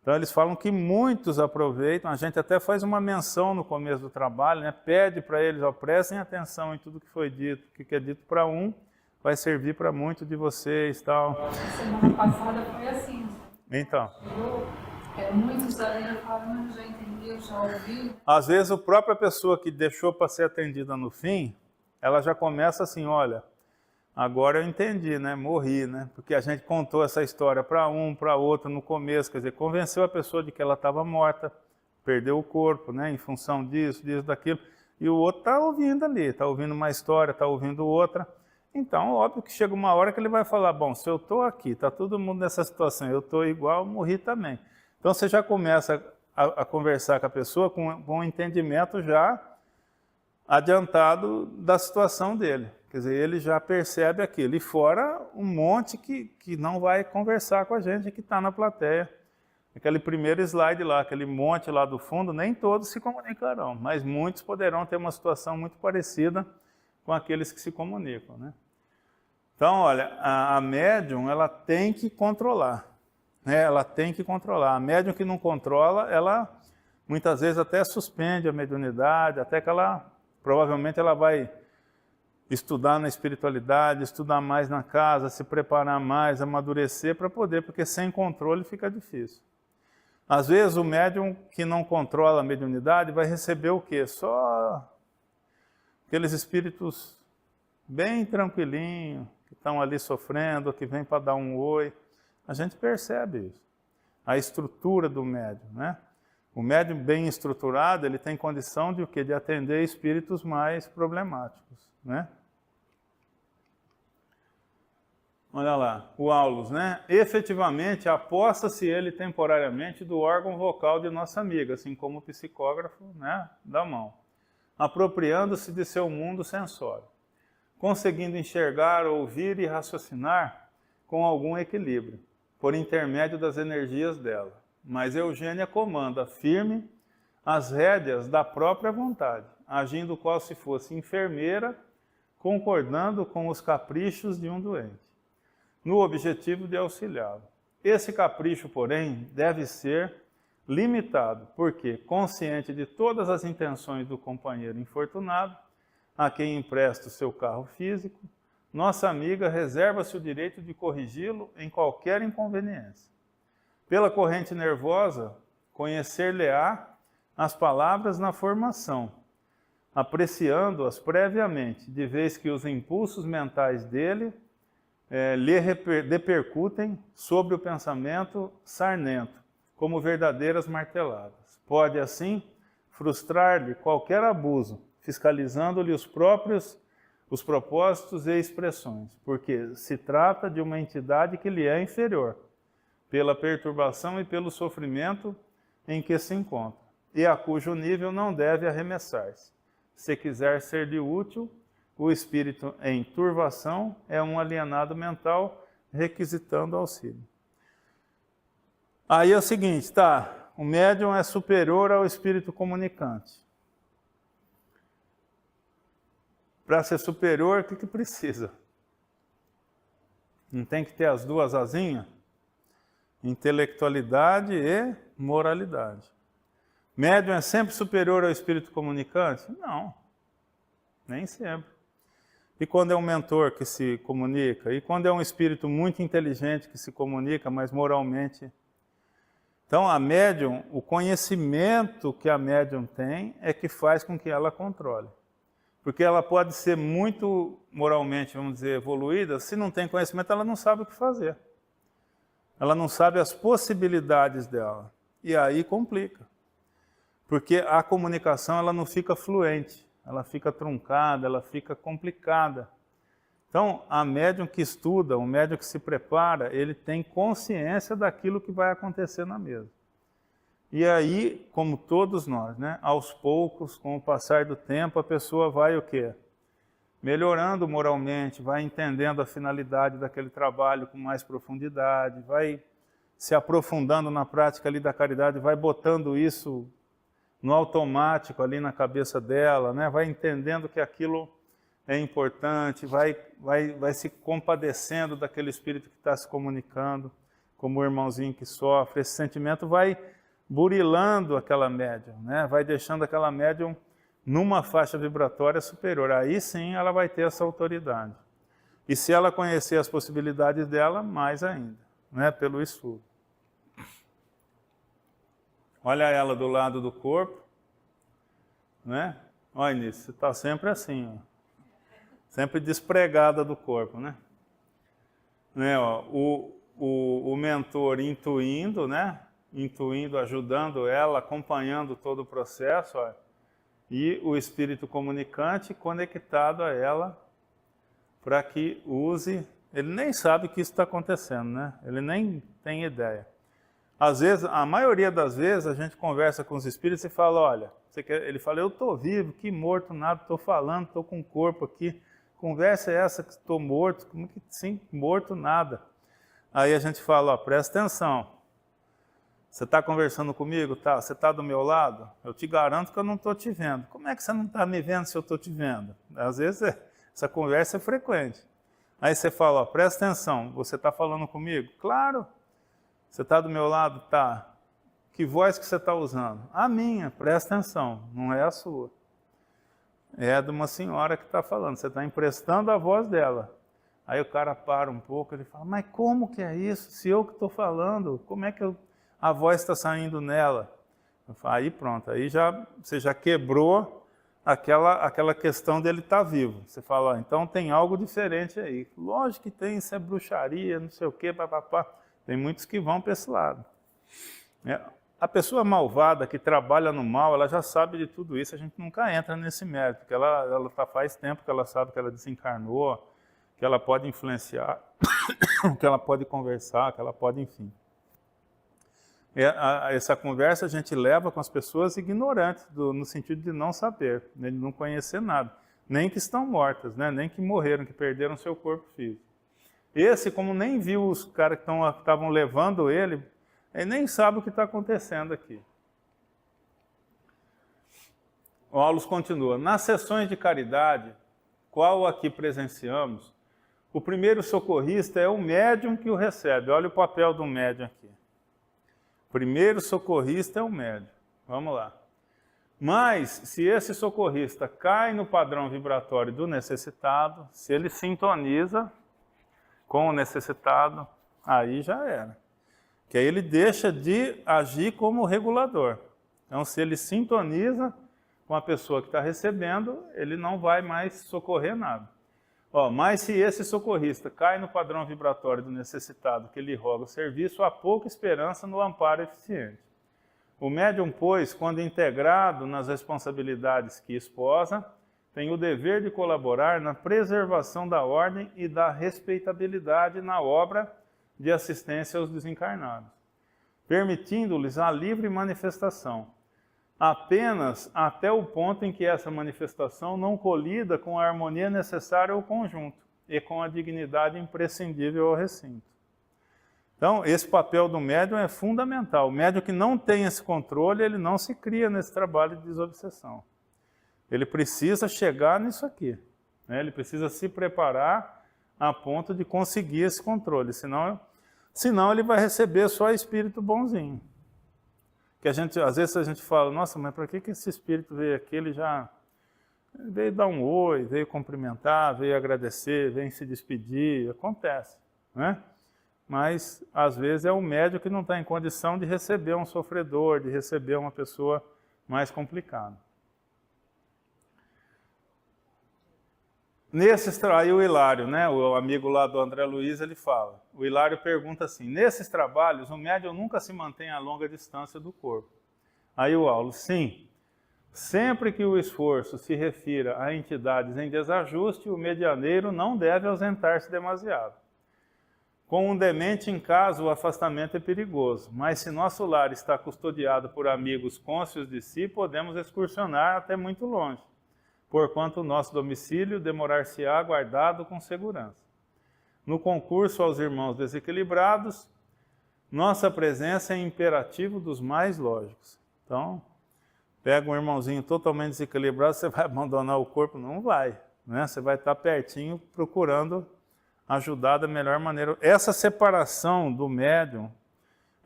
[SPEAKER 1] Então eles falam que muitos aproveitam, a gente até faz uma menção no começo do trabalho, né? Pede para eles, prestem atenção em tudo que foi dito, o que é dito para um vai servir para muito de vocês, tal.
[SPEAKER 2] Semana passada foi assim.
[SPEAKER 1] Então.
[SPEAKER 2] Muitos ali falaram, já entendi, eu já ouvi.
[SPEAKER 1] Às vezes a própria pessoa que deixou para ser atendida no fim, ela já começa assim, olha, agora eu entendi, né? Morri, né? Porque a gente contou essa história para um, para outro no começo, quer dizer, convenceu a pessoa de que ela estava morta, perdeu o corpo, né? Em função disso, daquilo. E o outro está ouvindo ali, está ouvindo uma história, está ouvindo outra. Então, óbvio que chega uma hora que ele vai falar, bom, se eu estou aqui, está todo mundo nessa situação, eu estou igual, morri também. Então, você já começa a conversar com a pessoa com um entendimento já adiantado da situação dele. Quer dizer, ele já percebe aquilo. E fora um monte que não vai conversar com a gente, que está na plateia, Aquele primeiro slide lá, aquele monte lá do fundo, nem todos se comunicarão, mas muitos poderão ter uma situação muito parecida com aqueles que se comunicam, né? Então, olha, a médium, ela tem que controlar, né? Ela tem que controlar. A médium que não controla, ela muitas vezes até suspende a mediunidade, até que provavelmente ela vai estudar na espiritualidade, estudar mais na casa, se preparar mais, amadurecer para poder, porque sem controle fica difícil. Às vezes o médium que não controla a mediunidade vai receber o quê? Só aqueles espíritos bem tranquilinhos, que estão ali sofrendo, que vêm para dar um oi. A gente percebe isso. A estrutura do médium, né? O médium bem estruturado, ele tem condição de o quê? De atender espíritos mais problemáticos, né? Olha lá, o Aulus, né? Efetivamente, aposta-se ele temporariamente do órgão vocal de nossa amiga, assim como o psicógrafo, né, da mão, apropriando-se de seu mundo sensório, conseguindo enxergar, ouvir e raciocinar com algum equilíbrio, por intermédio das energias dela. Mas Eugênia comanda firme as rédeas da própria vontade, agindo qual se fosse enfermeira, concordando com os caprichos de um doente, no objetivo de auxiliá-lo. Esse capricho, porém, deve ser limitado, porque, consciente de todas as intenções do companheiro infortunado, a quem empresta o seu carro físico, nossa amiga reserva-se o direito de corrigi-lo em qualquer inconveniência. Pela corrente nervosa, conhecer-lhe-á as palavras na formação, apreciando-as previamente, de vez que os impulsos mentais dele lhe repercutem sobre o pensamento sarnento, como verdadeiras marteladas. Pode, assim, frustrar-lhe qualquer abuso, fiscalizando-lhe os propósitos e expressões, porque se trata de uma entidade que lhe é inferior, pela perturbação e pelo sofrimento em que se encontra, e a cujo nível não deve arremessar-se. Se quiser ser-lhe útil, o espírito em turvação é um alienado mental requisitando auxílio. Aí é o seguinte, tá? O médium é superior ao espírito comunicante. Para ser superior, o que precisa? Não tem que ter as duas asinhas? Intelectualidade e moralidade. Médium é sempre superior ao espírito comunicante? Não, nem sempre. E quando é um mentor que se comunica? E quando é um espírito muito inteligente que se comunica, mas moralmente? Então, a médium, o conhecimento que a médium tem é que faz com que ela controle. Porque ela pode ser muito moralmente, vamos dizer, evoluída, se não tem conhecimento, ela não sabe o que fazer. Ela não sabe as possibilidades dela. E aí complica. Porque a comunicação ela não fica fluente. Ela fica truncada, ela fica complicada. Então, a médium que estuda, o médium que se prepara, ele tem consciência daquilo que vai acontecer na mesa. E aí, como todos nós, né, aos poucos, com o passar do tempo, a pessoa vai o quê? Melhorando moralmente, vai entendendo a finalidade daquele trabalho com mais profundidade, vai se aprofundando na prática ali da caridade, vai botando isso no automático ali na cabeça dela, né? Vai entendendo que aquilo é importante, vai se compadecendo daquele espírito que está se comunicando, como o irmãozinho que sofre. Esse sentimento vai burilando aquela médium, né? Vai deixando aquela médium numa faixa vibratória superior. Aí sim ela vai ter essa autoridade. E se ela conhecer as possibilidades dela, mais ainda, né? Pelo estudo. Olha ela do lado do corpo, né? Olha nisso, você está sempre assim, ó. Sempre despregada do corpo, né? Ó, o mentor intuindo, né? Intuindo, ajudando ela, acompanhando todo o processo, ó. E o espírito comunicante conectado a ela para que use. Ele nem sabe que isso está acontecendo, né? Ele nem tem ideia. Às vezes, a maioria das vezes, a gente conversa com os espíritos e fala, olha, ele fala, eu estou vivo, que morto nada, estou falando, estou com o corpo aqui. Conversa é essa que estou morto? Como que sim, morto nada? Aí a gente fala, ó, presta atenção. Você está conversando comigo? Tá. Você está do meu lado? Eu te garanto que eu não estou te vendo. Como é que você não está me vendo se eu estou te vendo? Às vezes essa conversa é frequente. Aí você fala, ó, presta atenção, você está falando comigo? Claro. Você está do meu lado? Tá. Que voz que você está usando? A minha, presta atenção, não é a sua. É de uma senhora que está falando, você está emprestando a voz dela. Aí o cara para um pouco, ele fala, mas como que é isso? Se eu que estou falando, como é que a voz está saindo nela? Eu falo, aí pronto, aí você já quebrou aquela questão dele estar vivo. Você fala, ó, então tem algo diferente aí. Lógico que tem, isso é bruxaria, não sei o quê, papapá. Tem muitos que vão para esse lado. A pessoa malvada que trabalha no mal, ela já sabe de tudo isso, a gente nunca entra nesse mérito, porque ela faz tempo que ela sabe que ela desencarnou, que ela pode influenciar, que ela pode conversar, que ela pode, enfim. Essa conversa a gente leva com as pessoas ignorantes, no sentido de não saber, de não conhecer nada, nem que estão mortas, né? Nem que morreram, que perderam seu corpo físico. Esse, como nem viu os caras que estavam levando ele nem sabe o que está acontecendo aqui. O Aulos continua. Nas sessões de caridade, qual aqui presenciamos, o primeiro socorrista é o médium que o recebe. Olha o papel do médium aqui. O primeiro socorrista é o médium. Vamos lá. Mas, se esse socorrista cai no padrão vibratório do necessitado, se ele sintoniza com o necessitado, aí já era. Que aí ele deixa de agir como regulador. Então, se ele sintoniza com a pessoa que está recebendo, ele não vai mais socorrer nada. Mas se esse socorrista cai no padrão vibratório do necessitado que lhe roga o serviço, há pouca esperança no amparo eficiente. O médium, pois, quando integrado nas responsabilidades que esposa, tem o dever de colaborar na preservação da ordem e da respeitabilidade na obra de assistência aos desencarnados, permitindo-lhes a livre manifestação, apenas até o ponto em que essa manifestação não colida com a harmonia necessária ao conjunto e com a dignidade imprescindível ao recinto. Então, esse papel do médium é fundamental. O médium que não tem esse controle, ele não se cria nesse trabalho de desobsessão. Ele precisa chegar nisso aqui, né? Ele precisa se preparar a ponto de conseguir esse controle, senão ele vai receber só espírito bonzinho. Que às vezes a gente fala, nossa, mas para que esse espírito veio aqui? Ele já veio dar um oi, veio cumprimentar, veio agradecer, veio se despedir, acontece, né? Mas às vezes é o médium que não está em condição de receber um sofredor, de receber uma pessoa mais complicada. Aí o Hilário, né, o amigo lá do André Luiz, ele fala, o Hilário pergunta assim, nesses trabalhos o médium nunca se mantém a longa distância do corpo. Aí o Aulos, sim, sempre que o esforço se refira a entidades em desajuste, o medianeiro não deve ausentar-se demasiado. Com um demente em casa, o afastamento é perigoso, mas se nosso lar está custodiado por amigos cônscios de si, podemos excursionar até muito longe, porquanto o nosso domicílio demorar-se-á guardado com segurança. No concurso aos irmãos desequilibrados, nossa presença é imperativo dos mais lógicos. Então, pega um irmãozinho totalmente desequilibrado, você vai abandonar o corpo? Não vai, né? Você vai estar pertinho procurando ajudar da melhor maneira. Essa separação do médium,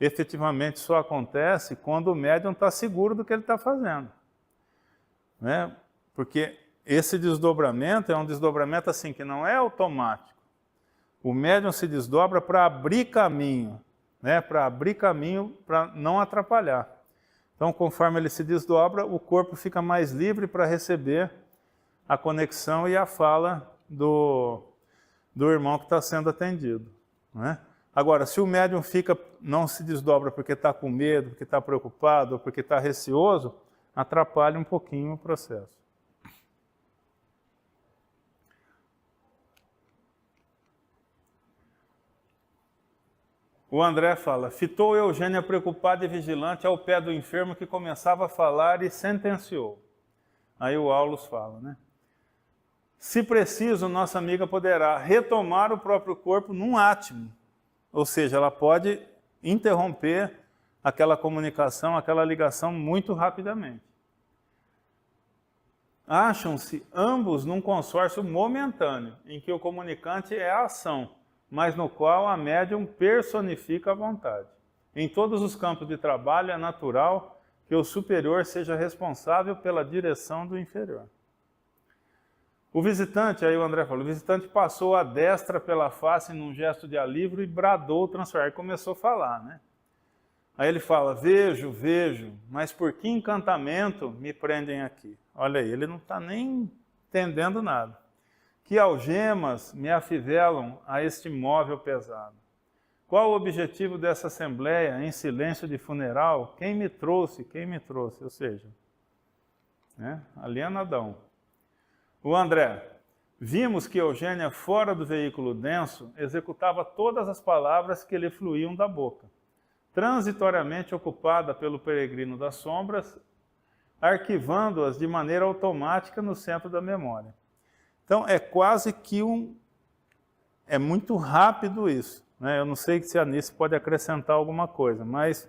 [SPEAKER 1] efetivamente só acontece quando o médium está seguro do que ele está fazendo, né? Porque esse desdobramento é um desdobramento assim, que não é automático. O médium se desdobra para abrir caminho, né? Para abrir caminho, para não atrapalhar. Então, conforme ele se desdobra, o corpo fica mais livre para receber a conexão e a fala do irmão que está sendo atendido, né? Agora, se o médium não se desdobra porque está com medo, porque está preocupado, ou porque está receoso, atrapalha um pouquinho o processo. O André fala, fitou Eugênia preocupada e vigilante ao pé do enfermo que começava a falar e sentenciou. Aí o Aulos fala, né? Se preciso, nossa amiga poderá retomar o próprio corpo num átimo. Ou seja, ela pode interromper aquela comunicação, aquela ligação muito rapidamente. Acham-se ambos num consórcio momentâneo, em que o comunicante é a ação, mas no qual a médium personifica a vontade. Em todos os campos de trabalho é natural que o superior seja responsável pela direção do inferior. O visitante, aí o André falou, o visitante passou a destra pela face num gesto de alívio e bradou transformar, e começou a falar, né? Aí ele fala, vejo, vejo, mas por que encantamento me prendem aqui? Olha aí, ele não está nem entendendo nada. Que algemas me afivelam a este móvel pesado? Qual o objetivo dessa assembleia em silêncio de funeral? Quem me trouxe? Quem me trouxe? Ou seja, né? Alienadão. O André, vimos que Eugênia, fora do veículo denso, executava todas as palavras que lhe fluíam da boca, transitoriamente ocupada pelo peregrino das sombras, arquivando-as de maneira automática no centro da memória. Então, é quase que é muito rápido isso, né? Eu não sei se a Anice pode acrescentar alguma coisa, mas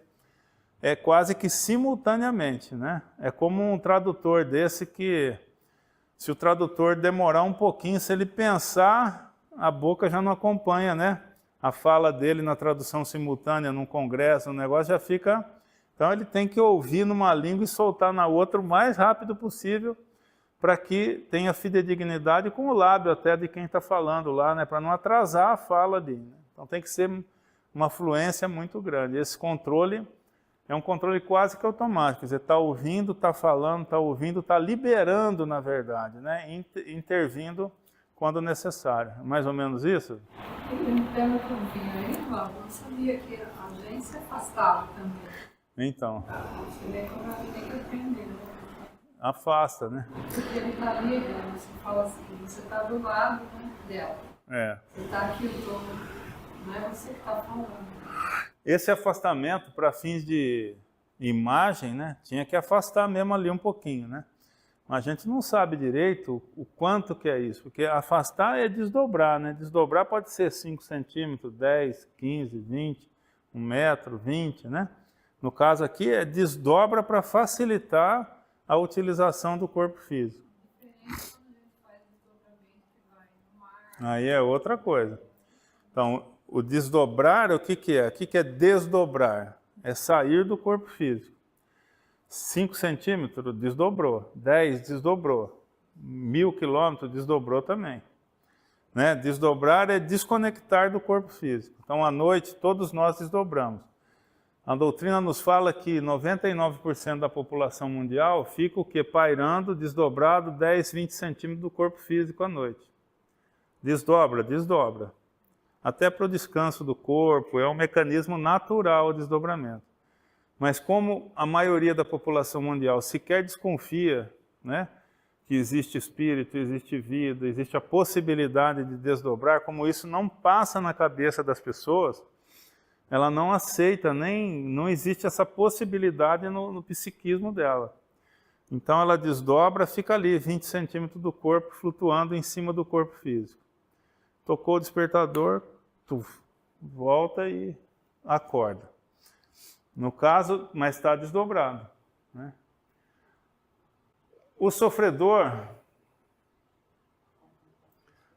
[SPEAKER 1] é quase que simultaneamente, né? É como um tradutor desse que, se o tradutor demorar um pouquinho, se ele pensar, a boca já não acompanha, né? A fala dele na tradução simultânea, num congresso, um negócio já fica... Então ele tem que ouvir numa língua e soltar na outra o mais rápido possível para que tenha fidedignidade com o lábio até de quem está falando lá, né? Para não atrasar a fala dele. Né? Então tem que ser uma fluência muito grande. Esse controle é um controle quase que automático. Quer dizer, está ouvindo, está falando, está ouvindo, está liberando, na verdade, né? Intervindo quando necessário. É mais ou menos isso?
[SPEAKER 2] Pelo que eu vi aí, eu sabia que a gente se afastava também.
[SPEAKER 1] Então.
[SPEAKER 2] Você vê como ela tem que aprender, né?
[SPEAKER 1] Afasta, né?
[SPEAKER 2] Porque ele está ali, né? Você fala assim, você está do lado, né, dela.
[SPEAKER 1] É.
[SPEAKER 2] Você está aqui, não é você que está falando.
[SPEAKER 1] Esse afastamento, para fins de imagem, né, tinha que afastar mesmo ali um pouquinho, né? Mas a gente não sabe direito o quanto que é isso, porque afastar é desdobrar, né? Desdobrar pode ser 5 centímetros, 10, 15, 20, 1 metro, 20, né? No caso aqui é desdobra para facilitar a utilização do corpo físico. Aí é outra coisa. Então, o desdobrar, o que que é? O que que é desdobrar? É sair do corpo físico. 5 centímetros, desdobrou. 10, desdobrou. 1000 quilômetros, desdobrou também. Né? Desdobrar é desconectar do corpo físico. Então, à noite, todos nós desdobramos. A doutrina nos fala que 99% da população mundial fica o quê? Pairando, desdobrado, 10, 20 centímetros do corpo físico à noite. Desdobra, desdobra. Até para o descanso do corpo, é um mecanismo natural o desdobramento. Mas como a maioria da população mundial sequer desconfia, né, que existe espírito, existe vida, existe a possibilidade de desdobrar, como isso não passa na cabeça das pessoas, ela não aceita, não existe essa possibilidade no psiquismo dela. Então ela desdobra, fica ali 20 centímetros do corpo flutuando em cima do corpo físico. Tocou o despertador, volta e acorda. No caso, mas está desdobrado. Né? O sofredor,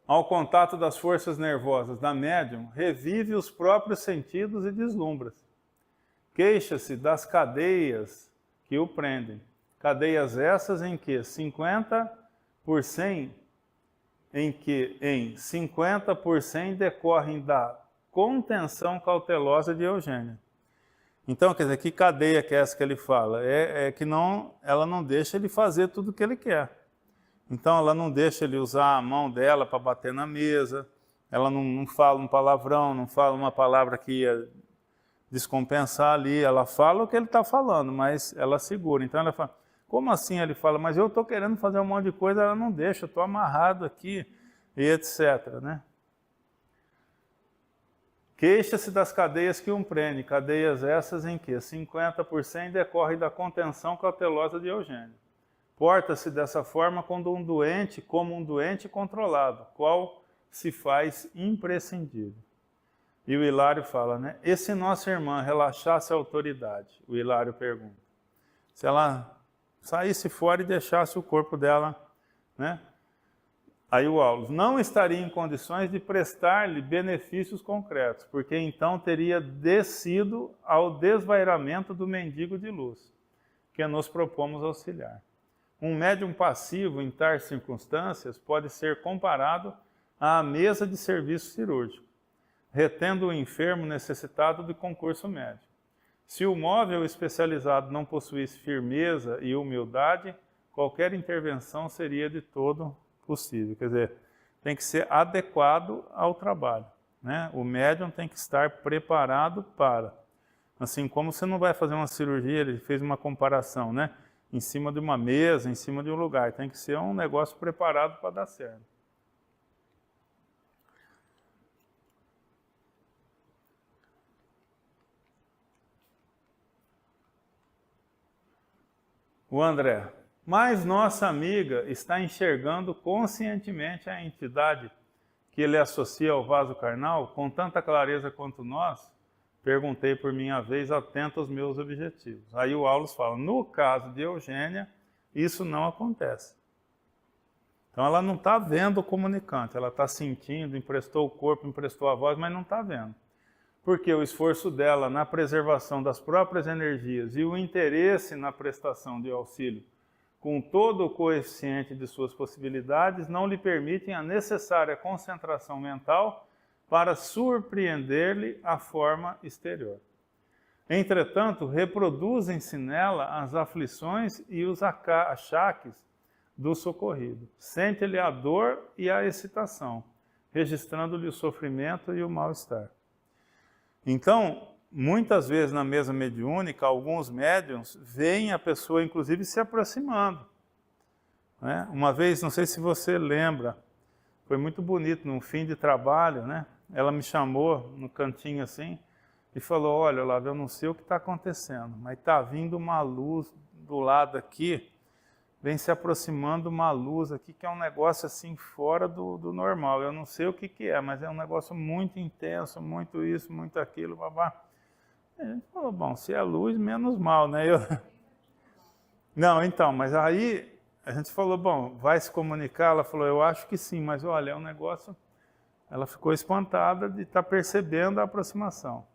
[SPEAKER 1] ao contato das forças nervosas da médium, revive os próprios sentidos e deslumbra-se. Queixa-se das cadeias que o prendem. Cadeias essas em que 50% em 50% decorrem da contenção cautelosa de Eugênia. Então, quer dizer, que cadeia que é essa que ele fala? É que ela não deixa ele fazer tudo o que ele quer. Então, ela não deixa ele usar a mão dela para bater na mesa, ela não fala um palavrão, não fala uma palavra que ia descompensar ali, ela fala o que ele está falando, mas ela segura. Então, ela fala, como assim? Ele fala, mas eu estou querendo fazer um monte de coisa, ela não deixa, eu estou amarrado aqui, e etc. Né? Queixa-se das cadeias que o prendem, cadeias essas em que 50% decorre da contenção cautelosa de Eugênia. Porta-se dessa forma como um doente controlado, qual se faz imprescindível. E o Hilário fala, né? E se nossa irmã relaxasse a autoridade? O Hilário pergunta. Se ela saísse fora e deixasse o corpo dela, né? Aí o Aulus, não estaria em condições de prestar-lhe benefícios concretos, porque então teria descido ao desvairamento do mendigo de luz, que nos propomos auxiliar. Um médium passivo em tais circunstâncias pode ser comparado à mesa de serviço cirúrgico, retendo o enfermo necessitado de concurso médico. Se o móvel especializado não possuísse firmeza e humildade, qualquer intervenção seria de todo possível. Quer dizer, tem que ser adequado ao trabalho, né? O médium tem que estar preparado para. Assim como você não vai fazer uma cirurgia, ele fez uma comparação, né? Em cima de uma mesa, em cima de um lugar. Tem que ser um negócio preparado para dar certo. O André, mas nossa amiga está enxergando conscientemente a entidade que ele associa ao vaso carnal com tanta clareza quanto nós? Perguntei por minha vez, atento aos meus objetivos. Aí o Aulus fala, no caso de Eugênia, isso não acontece. Então ela não está vendo o comunicante, ela está sentindo, emprestou o corpo, emprestou a voz, mas não está vendo. Porque o esforço dela na preservação das próprias energias e o interesse na prestação de auxílio com todo o coeficiente de suas possibilidades não lhe permitem a necessária concentração mental para surpreender-lhe a forma exterior. Entretanto, reproduzem-se nela as aflições e os achaques do socorrido. Sente-lhe a dor e a excitação, registrando-lhe o sofrimento e o mal-estar. Então, muitas vezes na mesa mediúnica, alguns médiuns veem a pessoa, inclusive, se aproximando. Né? Uma vez, não sei se você lembra, foi muito bonito, num fim de trabalho, né? Ela me chamou no cantinho assim e falou, olha, Olavo, eu não sei o que está acontecendo, mas está vindo uma luz do lado aqui, vem se aproximando uma luz aqui, que é um negócio assim fora do normal. Eu não sei o que é, mas é um negócio muito intenso, muito isso, muito aquilo, babá. A gente falou, bom, se é luz, menos mal, né? Não, então, mas aí a gente falou, bom, vai se comunicar? Ela falou, eu acho que sim, mas olha, é um negócio... Ela ficou espantada de estar percebendo a aproximação.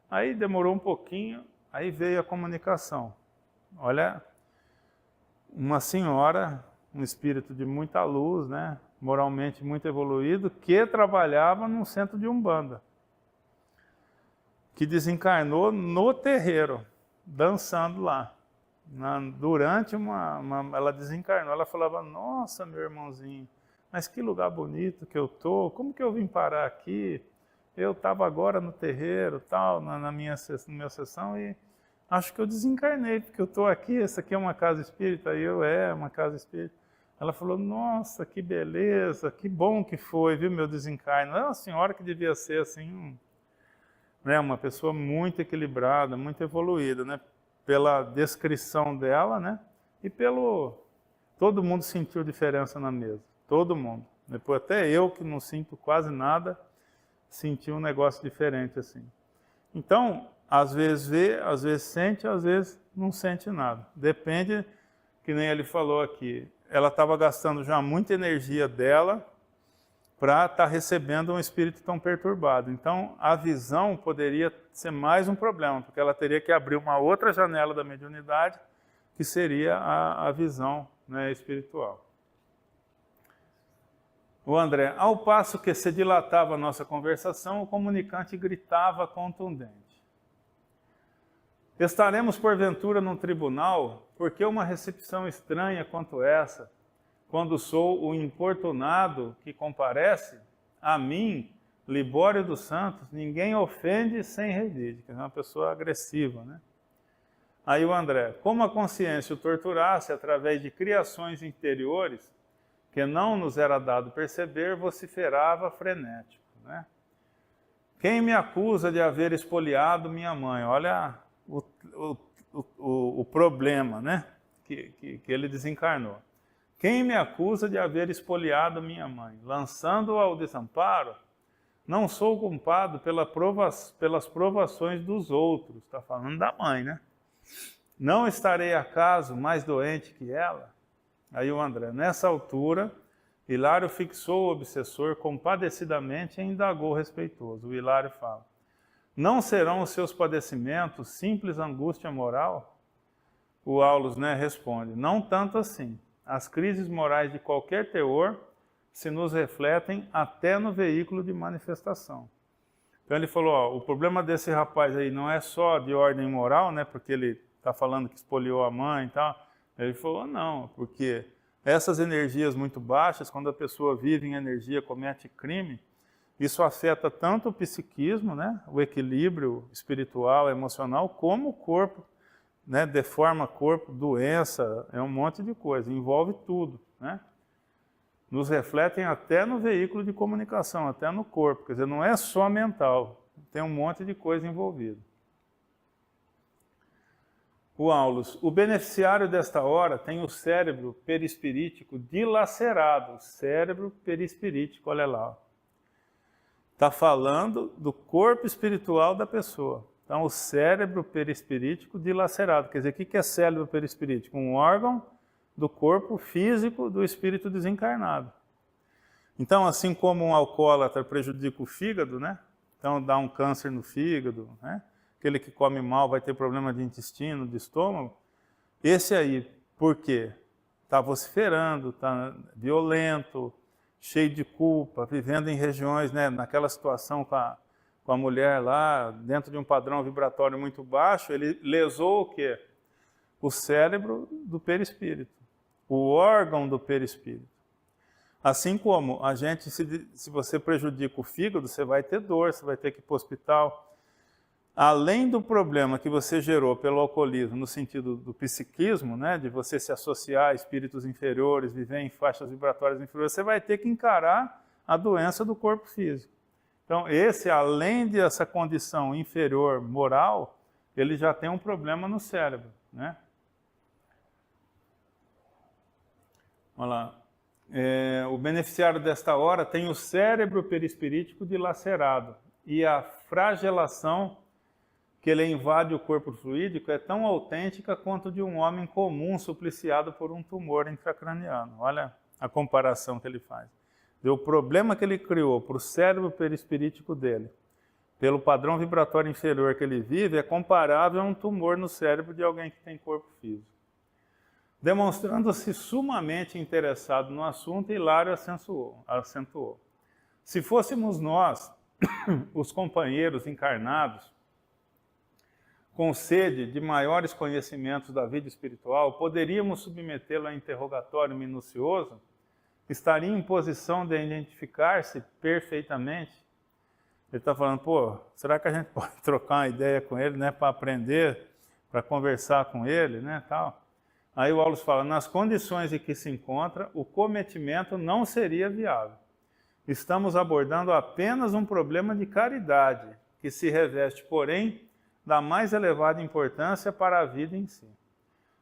[SPEAKER 1] Aí demorou um pouquinho, aí veio a comunicação. Olha, uma senhora, um espírito de muita luz, né, moralmente muito evoluído, que trabalhava num centro de Umbanda, que desencarnou no terreiro, dançando lá. Durante ela desencarnou, ela falava, nossa, meu irmãozinho, mas que lugar bonito que eu estou, como que eu vim parar aqui? Eu estava agora no terreiro, tal, na minha sessão, e acho que eu desencarnei, porque eu estou aqui, essa aqui é uma casa espírita, e uma casa espírita. Ela falou, nossa, que beleza, que bom que foi, viu, meu desencarne. É uma senhora que devia ser, assim, né, uma pessoa muito equilibrada, muito evoluída, né, pela descrição dela, né, e todo mundo sentiu diferença na mesa. Todo mundo. Depois até eu, que não sinto quase nada, senti um negócio diferente assim. Então, às vezes vê, às vezes sente, às vezes não sente nada. Depende, que nem ele falou aqui, ela estava gastando já muita energia dela para estar recebendo um espírito tão perturbado. Então, a visão poderia ser mais um problema, porque ela teria que abrir uma outra janela da mediunidade, que seria a visão, né, espiritual. O André, ao passo que se dilatava a nossa conversação, o comunicante gritava contundente. Estaremos porventura num tribunal, porque uma recepção estranha quanto essa, quando sou o importunado que comparece, a mim, Libório dos Santos, ninguém ofende sem revide, que é uma pessoa agressiva, né? Aí o André, como a consciência o torturasse através de criações interiores, que não nos era dado perceber, vociferava frenético, né? Quem me acusa de haver espoliado minha mãe? Olha o problema, né, que ele desencarnou. Quem me acusa de haver espoliado minha mãe? Lançando-a ao desamparo, Não sou culpado pelas provações dos outros. Está falando da mãe, né? Não estarei acaso mais doente que ela? Aí o André, nessa altura, Hilário fixou o obsessor compadecidamente e indagou respeitoso. O Hilário fala, não serão os seus padecimentos simples angústia moral? O Aulus, né, responde, não tanto assim. As crises morais de qualquer teor se nos refletem até no veículo de manifestação. Então ele falou, ó, o problema desse rapaz aí não é só de ordem moral, né, porque ele está falando que espoliou a mãe e tal. Ele falou, não, porque essas energias muito baixas, quando a pessoa vive em energia, comete crime, isso afeta tanto o psiquismo, né, o equilíbrio espiritual, emocional, como o corpo, né, deforma corpo, doença, é um monte de coisa, envolve tudo, né? Nos refletem até no veículo de comunicação, até no corpo, quer dizer, não é só mental, tem um monte de coisa envolvida. O Aulus, o beneficiário desta hora tem o cérebro perispirítico dilacerado, cérebro perispirítico, olha lá. Está falando do corpo espiritual da pessoa. Então, o cérebro perispirítico dilacerado. Quer dizer, o que é cérebro perispirítico? Um órgão do corpo físico do espírito desencarnado. Então, assim como um alcoólatra prejudica o fígado, né? Então, dá um câncer no fígado, né? Aquele que come mal vai ter problema de intestino, de estômago. Esse aí, por quê? Está vociferando, está violento, cheio de culpa, vivendo em regiões, né, naquela situação com a mulher lá, dentro de um padrão vibratório muito baixo, ele lesou o quê? O cérebro do perispírito, o órgão do perispírito. Assim como a gente, se você prejudica o fígado, você vai ter dor, você vai ter que ir para o hospital. Além do problema que você gerou pelo alcoolismo, no sentido do psiquismo, né, de você se associar a espíritos inferiores, viver em faixas vibratórias inferiores, você vai ter que encarar a doença do corpo físico. Então, esse, além dessa condição inferior moral, ele já tem um problema no cérebro, né? Olha lá. O beneficiário desta hora tem o cérebro perispirítico dilacerado e a flagelação que ele invade o corpo fluídico é tão autêntica quanto de um homem comum supliciado por um tumor intracraniano. Olha a comparação que ele faz. O problema que ele criou para o cérebro perispirítico dele, pelo padrão vibratório inferior que ele vive, é comparável a um tumor no cérebro de alguém que tem corpo físico. Demonstrando-se sumamente interessado no assunto, Hilário acentuou. Se fôssemos nós, os companheiros encarnados, com sede de maiores conhecimentos da vida espiritual, poderíamos submetê-lo a interrogatório minucioso? Estaria em posição de identificar-se perfeitamente? Ele está falando, pô, será que a gente pode trocar uma ideia com ele, né, para aprender, para conversar com ele, né, tal? Aí o Aulus fala, nas condições em que se encontra, o cometimento não seria viável. Estamos abordando apenas um problema de caridade, que se reveste, porém, da mais elevada importância para a vida em si.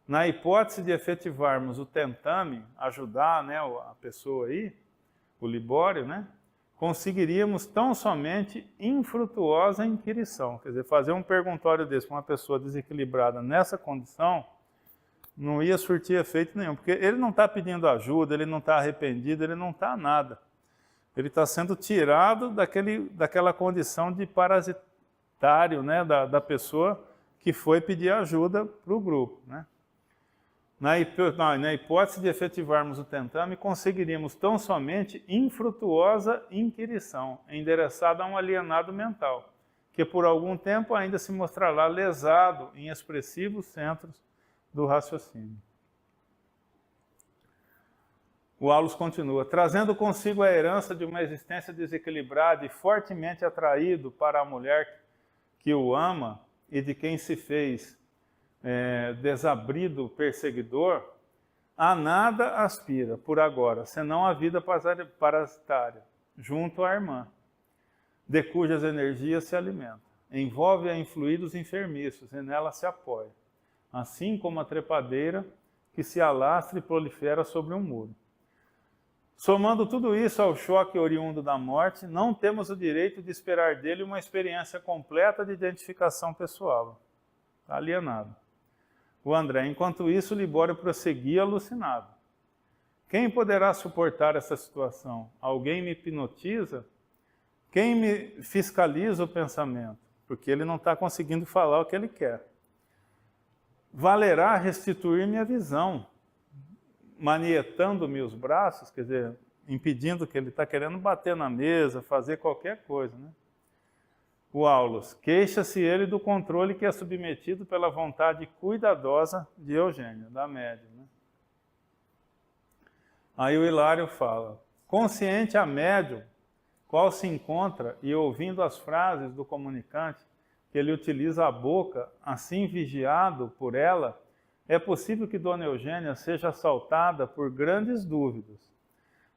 [SPEAKER 1] Na hipótese de efetivarmos o tentame, ajudar, né, a pessoa aí, o Libório, né, conseguiríamos tão somente infrutuosa inquirição. Quer dizer, fazer um perguntório desse para uma pessoa desequilibrada nessa condição não ia surtir efeito nenhum, porque ele não está pedindo ajuda, ele não está arrependido, ele não está nada. Ele está sendo tirado daquela condição de parasitário, né, da pessoa que foi pedir ajuda para o grupo, né? Na hipótese de efetivarmos o tentame, conseguiríamos tão somente infrutuosa inquirição, endereçada a um alienado mental, que por algum tempo ainda se mostrará lesado em expressivos centros do raciocínio. O Aulus continua, trazendo consigo a herança de uma existência desequilibrada e fortemente atraído para a mulher que o ama e de quem se fez desabrido perseguidor, a nada aspira, por agora, senão a vida parasitária, junto à irmã, de cujas energias se alimenta. Envolve-a em fluidos enfermiços e nela se apoia, assim como a trepadeira que se alastra e prolifera sobre um muro. Somando tudo isso ao choque oriundo da morte, não temos o direito de esperar dele uma experiência completa de identificação pessoal. Está alienado. O André, enquanto isso, Libório prosseguia alucinado. Quem poderá suportar essa situação? Alguém me hipnotiza? Quem me fiscaliza o pensamento? Porque ele não está conseguindo falar o que ele quer. Valerá restituir-me a visão, manietando-me os braços, quer dizer, impedindo que ele está querendo bater na mesa, fazer qualquer coisa, né? O Aulus, queixa-se ele do controle que é submetido pela vontade cuidadosa de Eugênio, da médium, né? Aí o Hilário fala, consciente a médium, qual se encontra e ouvindo as frases do comunicante, que ele utiliza a boca, assim vigiado por ela, é possível que Dona Eugênia seja assaltada por grandes dúvidas.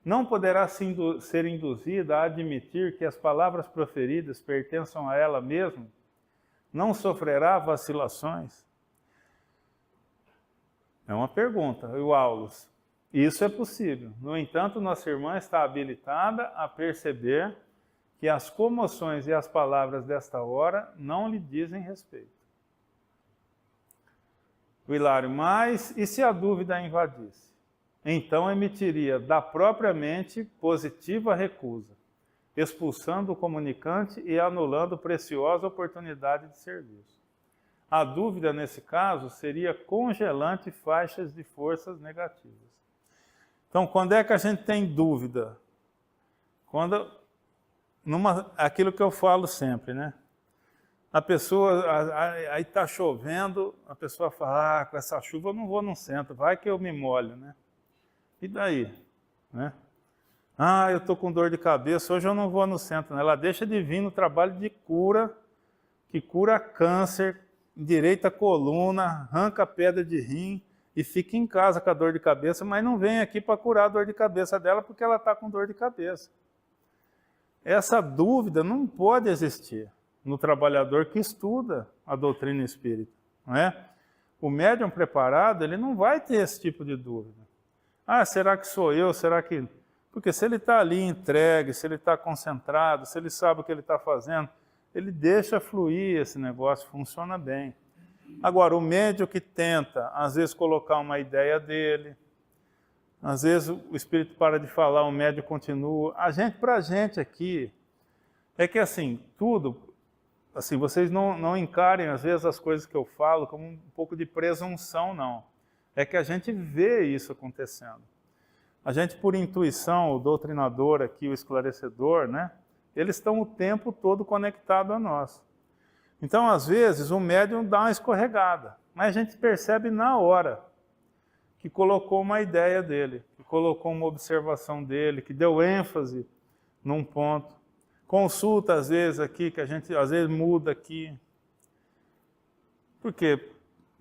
[SPEAKER 1] Não poderá ser induzida a admitir que as palavras proferidas pertençam a ela mesma? Não sofrerá vacilações? É uma pergunta, o Aulus. Isso é possível. No entanto, nossa irmã está habilitada a perceber que as comoções e as palavras desta hora não lhe dizem respeito. O Hilário, mas e se a dúvida a invadisse? Então emitiria da própria mente positiva recusa, expulsando o comunicante e anulando preciosa oportunidade de serviço. A dúvida, nesse caso, seria congelante faixas de forças negativas. Então, quando é que a gente tem dúvida? Quando, aquilo que eu falo sempre, né? A pessoa, aí está chovendo, a pessoa fala, com essa chuva eu não vou no centro, vai que eu me molho, né? E daí? Né? Eu estou com dor de cabeça, hoje eu não vou no centro. Né? Ela deixa de vir no trabalho de cura, que cura câncer, endireita a coluna, arranca a pedra de rim e fica em casa com a dor de cabeça, mas não vem aqui para curar a dor de cabeça dela porque ela está com dor de cabeça. Essa dúvida não pode existir no trabalhador que estuda a doutrina espírita. Não é? O médium preparado, ele não vai ter esse tipo de dúvida. Será que sou eu? Será que... Porque se ele está ali entregue, se ele está concentrado, se ele sabe o que ele está fazendo, ele deixa fluir esse negócio, funciona bem. Agora, o médium que tenta, às vezes, colocar uma ideia dele, às vezes o espírito para de falar, o médium continua. Para a gente aqui, é que assim, tudo, assim, vocês não encarem, às vezes, as coisas que eu falo como um pouco de presunção, não. É que a gente vê isso acontecendo. A gente, por intuição, o doutrinador aqui, o esclarecedor, né? Eles estão o tempo todo conectados a nós. Então, às vezes, o médium dá uma escorregada, mas a gente percebe na hora que colocou uma ideia dele, que colocou uma observação dele, que deu ênfase num ponto. Consulta, às vezes, aqui, que a gente, às vezes, muda aqui. Por quê?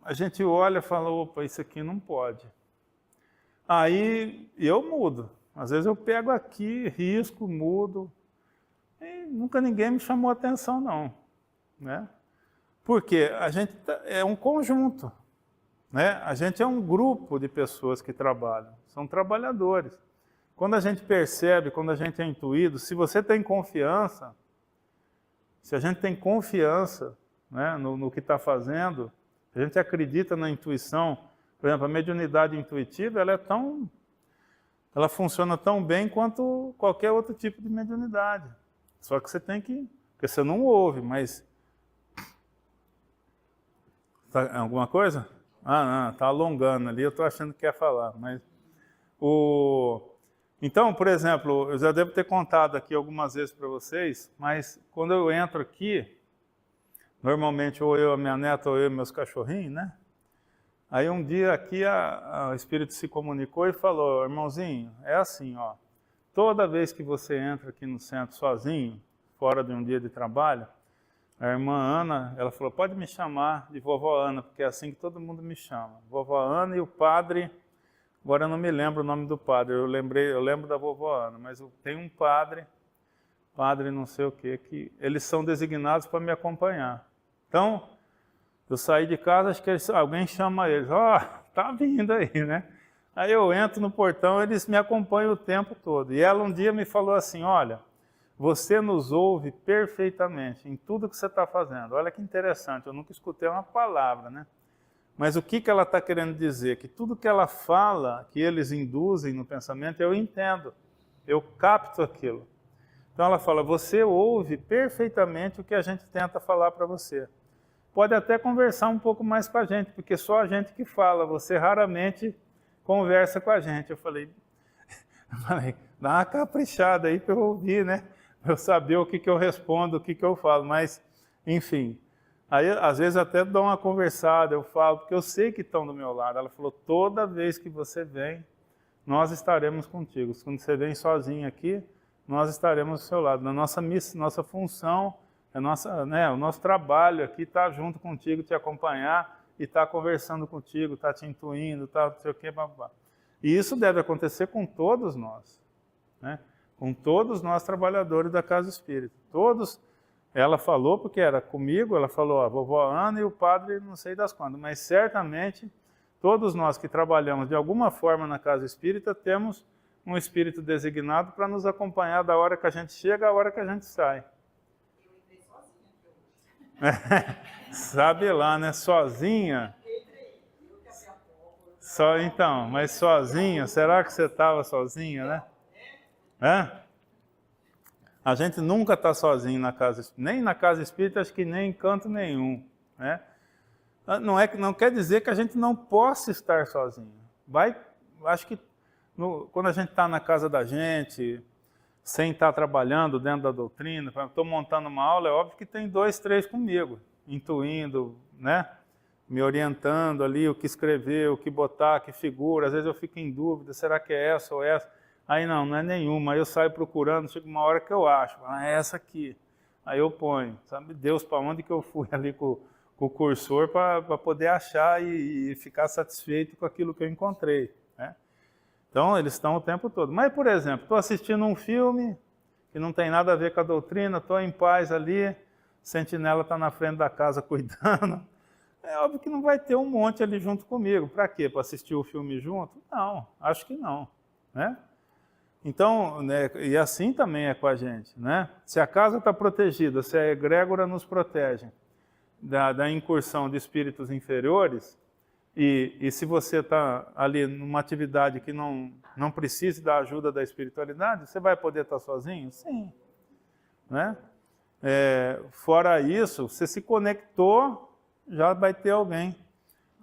[SPEAKER 1] A gente olha e fala, opa, isso aqui não pode. Aí eu mudo. Às vezes eu pego aqui, risco, mudo. E nunca ninguém me chamou a atenção, não. Né? Porque a gente é um conjunto. Né? A gente é um grupo de pessoas que trabalham. São trabalhadores. Quando a gente percebe, quando a gente é intuído, se você tem confiança, se a gente tem confiança, né, no que está fazendo, a gente acredita na intuição. Por exemplo, a mediunidade intuitiva, ela funciona tão bem quanto qualquer outro tipo de mediunidade. Só que você tem que... Porque você não ouve, mas... Alguma coisa? Não, está alongando ali, eu estou achando que quer falar. Mas Então, por exemplo, eu já devo ter contado aqui algumas vezes para vocês, mas quando eu entro aqui, normalmente ou eu, a minha neta, ou eu e meus cachorrinhos, né? Aí um dia aqui o Espírito se comunicou e falou, irmãozinho, é assim, ó, toda vez que você entra aqui no centro sozinho, fora de um dia de trabalho, a irmã Ana, ela falou, pode me chamar de vovó Ana, porque é assim que todo mundo me chama. Vovó Ana e o padre, agora eu não me lembro o nome do padre, eu lembro da vovó Ana, mas tem um padre não sei o quê, que eles são designados para me acompanhar. Então, eu saí de casa, acho que alguém chama eles, tá vindo aí, né? Aí eu entro no portão, eles me acompanham o tempo todo. E ela um dia me falou assim, olha, você nos ouve perfeitamente em tudo que você está fazendo. Olha que interessante, eu nunca escutei uma palavra, né? Mas o que ela está querendo dizer? Que tudo que ela fala, que eles induzem no pensamento, eu entendo, eu capto aquilo. Então ela fala, você ouve perfeitamente o que a gente tenta falar para você. Pode até conversar um pouco mais com a gente, porque só a gente que fala, você raramente conversa com a gente. Eu falei, dá uma caprichada aí para eu ouvir, né? Para eu saber o que eu respondo, o que eu falo, mas, enfim. Aí, às vezes, até dou uma conversada, eu falo, porque eu sei que estão do meu lado. Ela falou, toda vez que você vem, nós estaremos contigo. Quando você vem sozinho aqui, nós estaremos do seu lado. Na nossa missão, nossa função, o nosso trabalho aqui está junto contigo, te acompanhar e está conversando contigo, está te intuindo, está não sei o quê, babá. E isso deve acontecer com todos nós, né? Com todos nós trabalhadores da Casa Espírita. Todos, ela falou, porque era comigo, ela falou, a vovó Ana e o padre não sei das quantas, mas certamente todos nós que trabalhamos de alguma forma na Casa Espírita temos um espírito designado para nos acompanhar da hora que a gente chega à hora que a gente sai.
[SPEAKER 2] Eu entrei sozinha aqui hoje.
[SPEAKER 1] Sabe lá, né? Sozinha. Só, então, mas sozinha, será que você estava sozinha, né? A gente nunca está sozinho na Casa Espírita, nem na Casa Espírita, acho que nem em canto nenhum, né? Não quer dizer que a gente não possa estar sozinho. Acho que quando a gente está na casa da gente, sem estar trabalhando dentro da doutrina, estou montando uma aula, é óbvio que tem 2, 3 comigo, intuindo, né? Me orientando ali, o que escrever, o que botar, que figura. Às vezes eu fico em dúvida, será que é essa ou essa? Aí não é nenhuma. Aí eu saio procurando, chega uma hora que eu acho, é essa aqui. Aí eu ponho, sabe Deus para onde que eu fui ali com o cursor para poder achar e ficar satisfeito com aquilo que eu encontrei, né? Então eles estão o tempo todo. Mas, por exemplo, estou assistindo um filme que não tem nada a ver com a doutrina, estou em paz ali, o sentinela está na frente da casa cuidando. É óbvio que não vai ter um monte ali junto comigo. Para quê? Para assistir o filme junto? Não, acho que não, né? Então, né, e assim também é com a gente, né? Se a casa está protegida, se a egrégora nos protege da incursão de espíritos inferiores, e se você está ali numa atividade que não precise da ajuda da espiritualidade, você vai poder estar sozinho? Sim, né? Fora isso, você se conectou, já vai ter alguém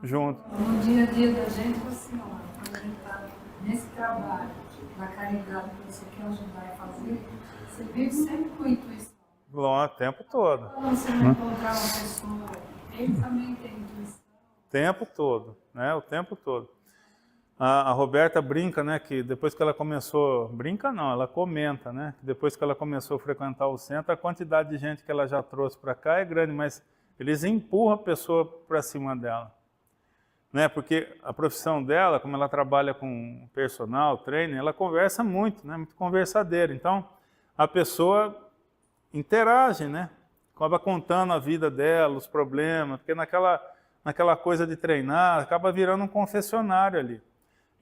[SPEAKER 1] junto.
[SPEAKER 2] No dia a dia da gente, assim, quando a gente está nesse trabalho, na caridade que você quer ajudar a fazer, você vive sempre com intuição.
[SPEAKER 1] O tempo todo.
[SPEAKER 2] Quando você vai encontrar uma pessoa, ele também tem intuição.
[SPEAKER 1] O tempo todo, né? O tempo todo. A Roberta brinca, né, que depois que ela começou, brinca não, ela comenta, né, que depois que ela começou a frequentar o centro, a quantidade de gente que ela já trouxe para cá é grande, mas eles empurram a pessoa para cima dela, né, porque a profissão dela, como ela trabalha com personal, treino, ela conversa muito, né, muito conversadeira, então a pessoa interage, né, acaba contando a vida dela, os problemas, porque naquela coisa de treinar, acaba virando um confessionário ali.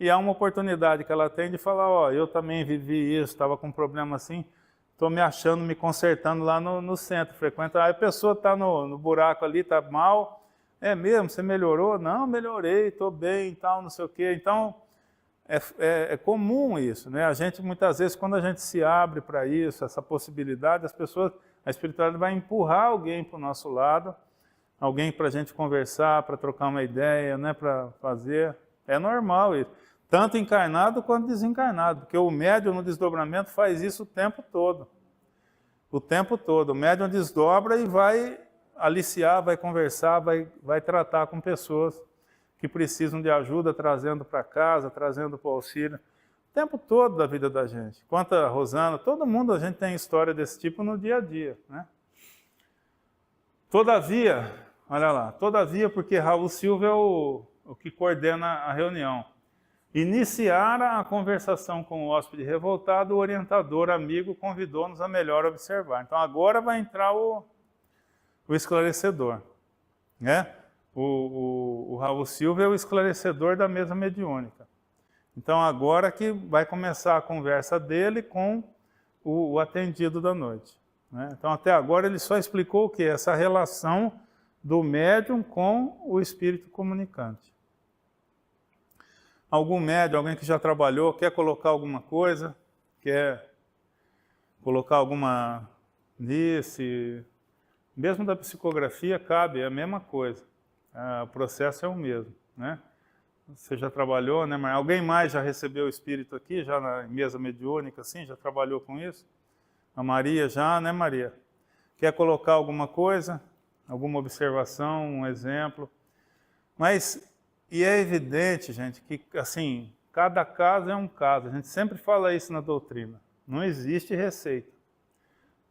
[SPEAKER 1] E há uma oportunidade que ela tem de falar, ó, eu também vivi isso, estava com um problema assim, estou me achando, me consertando lá no centro, frequenta, aí a pessoa está no buraco ali, está mal, é mesmo, você melhorou? Não, melhorei, estou bem e tal, não sei o quê. Então, é comum isso, né? A gente, muitas vezes, quando a gente se abre para isso, essa possibilidade, a espiritualidade vai empurrar alguém para o nosso lado, alguém para a gente conversar, para trocar uma ideia, né, para fazer, é normal isso. Tanto encarnado quanto desencarnado, porque o médium no desdobramento faz isso o tempo todo. O tempo todo. O médium desdobra e vai aliciar, vai conversar, vai tratar com pessoas que precisam de ajuda, trazendo para casa, trazendo para o auxílio. O tempo todo da vida da gente. Quanto a Rosana, todo mundo, a gente tem história desse tipo no dia a dia, né? Todavia, olha lá, porque Raul Silva é o que coordena a reunião. Iniciara a conversação com o hóspede revoltado, o orientador amigo convidou-nos a melhor observar. Então agora vai entrar o esclarecedor, né? O Raul Silva é o esclarecedor da mesa mediúnica. Então agora que vai começar a conversa dele com o atendido da noite, né? Então até agora ele só explicou o quê? Essa relação do médium com o espírito comunicante. Algum médium, alguém que já trabalhou, quer colocar alguma coisa? Quer colocar alguma nisso? Mesmo da psicografia cabe, é a mesma coisa. O processo é o mesmo, né? Você já trabalhou, né? Mas alguém mais já recebeu o espírito aqui, já na mesa mediúnica, assim, já trabalhou com isso? A Maria já, né, Maria? Quer colocar alguma coisa? Alguma observação, um exemplo? Mas, e é evidente, gente, que, assim, cada caso é um caso. A gente sempre fala isso na doutrina. Não existe receita,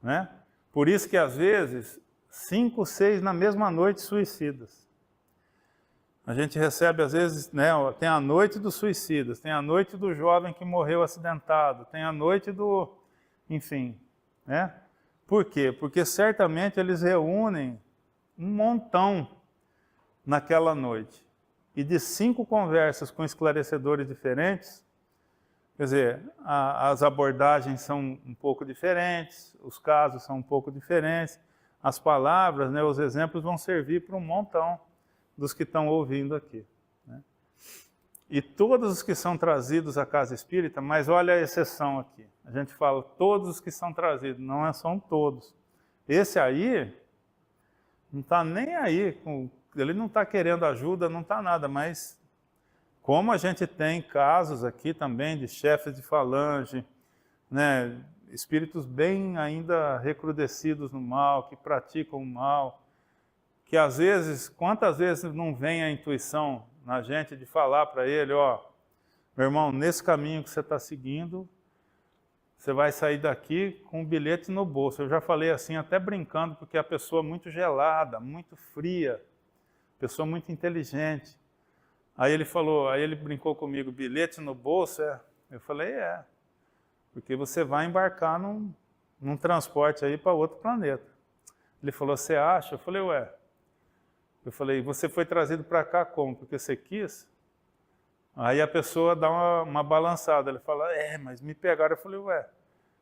[SPEAKER 1] né? Por isso que, às vezes, 5, 6 na mesma noite suicidas. A gente recebe, às vezes, né, tem a noite dos suicidas, tem a noite do jovem que morreu acidentado, tem a noite do... Enfim, né? Por quê? Porque certamente eles reúnem um montão naquela noite. E de 5 conversas com esclarecedores diferentes, quer dizer, as abordagens são um pouco diferentes, os casos são um pouco diferentes, as palavras, né, os exemplos vão servir para um montão dos que estão ouvindo aqui, né? E todos os que são trazidos à casa espírita, mas olha a exceção aqui. A gente fala todos os que são trazidos, não são todos. Esse aí não está nem aí, ele não está querendo ajuda, não está nada, mas como a gente tem casos aqui também de chefes de falange, né, espíritos bem ainda recrudescidos no mal, que praticam o mal, que às vezes, quantas vezes não vem a intuição na gente de falar para ele, ó, meu irmão, nesse caminho que você está seguindo, você vai sair daqui com um bilhete no bolso. Eu já falei assim, até brincando, porque a pessoa muito gelada, muito fria, pessoa muito inteligente. Aí ele falou, aí ele brincou comigo, bilhete no bolso? É. Eu falei, porque você vai embarcar num transporte aí para outro planeta. Ele falou, você acha? Eu falei, Eu falei, você foi trazido para cá como? Porque você quis? Aí a pessoa dá uma balançada, ele fala, mas me pegaram. Eu falei,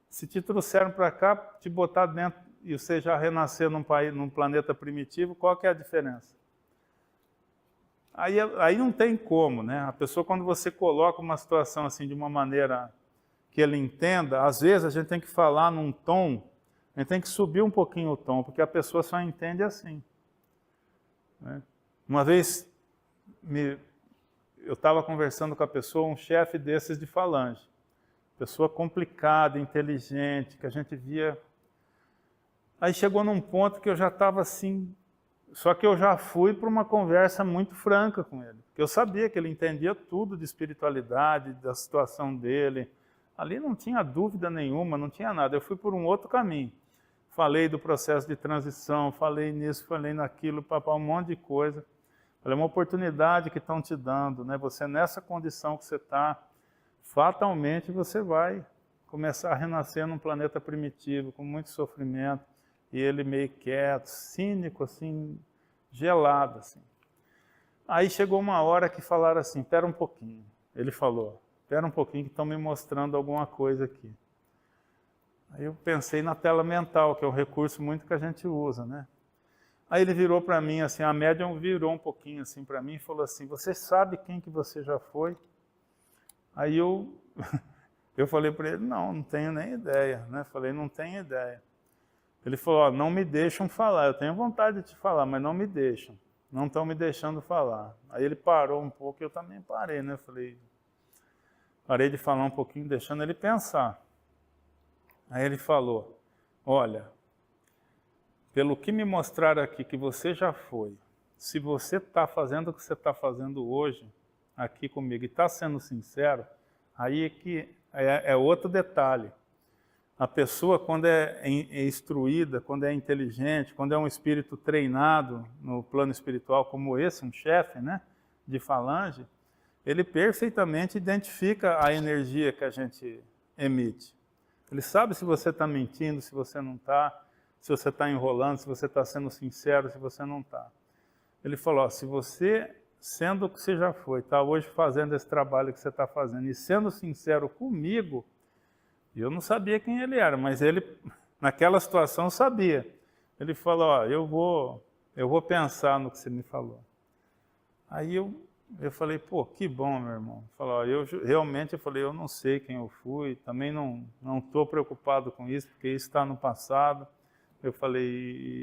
[SPEAKER 1] se te trouxeram para cá, te botar dentro e você já renascer num planeta primitivo, qual que é a diferença? Aí não tem como, né? A pessoa, quando você coloca uma situação assim de uma maneira que ele entenda, às vezes a gente tem que falar num tom, a gente tem que subir um pouquinho o tom, porque a pessoa só entende assim, né? Uma vez eu estava conversando com a pessoa, um chefe desses de falange, pessoa complicada, inteligente, que a gente via. Aí chegou num ponto que eu já estava assim, só que eu já fui para uma conversa muito franca com ele, porque eu sabia que ele entendia tudo de espiritualidade, da situação dele. Ali não tinha dúvida nenhuma, não tinha nada. Eu fui por um outro caminho. Falei do processo de transição, falei nisso, falei naquilo, um monte de coisa. Falei, é uma oportunidade que estão te dando, né? Você nessa condição que você está, fatalmente você vai começar a renascer num planeta primitivo, com muito sofrimento. E ele meio quieto, cínico, assim, gelado, assim. Aí chegou uma hora que falaram assim, espera um pouquinho. Ele falou, espera um pouquinho que estão me mostrando alguma coisa aqui. Aí eu pensei na tela mental, que é um recurso muito que a gente usa, né? Aí ele virou para mim, assim, a médium virou um pouquinho assim para mim e falou assim, você sabe quem que você já foi? Aí eu falei para ele, não tenho nem ideia, né? Falei, não tenho ideia. Ele falou, não me deixam falar, eu tenho vontade de te falar, mas não me deixam, não estão me deixando falar. Aí ele parou um pouco e eu também parei, né? Falei, parei de falar um pouquinho, deixando ele pensar. Aí ele falou, olha, pelo que me mostraram aqui que você já foi, se você está fazendo o que você está fazendo hoje, aqui comigo, e está sendo sincero, aí é que é outro detalhe. A pessoa, quando é instruída, quando é inteligente, quando é um espírito treinado no plano espiritual como esse, um chefe, né, de falange, ele perfeitamente identifica a energia que a gente emite. Ele sabe se você está mentindo, se você não está, se você está enrolando, se você está sendo sincero, se você não está. Ele falou, se você sendo que você já foi, está hoje fazendo esse trabalho que você está fazendo, e sendo sincero comigo, eu não sabia quem ele era, mas ele, naquela situação, sabia. Ele falou, ó, eu vou pensar no que você me falou. Aí eu falei, pô, que bom, meu irmão. Falou, realmente, eu não sei quem eu fui, também não estou preocupado com isso, porque isso está no passado. Eu falei,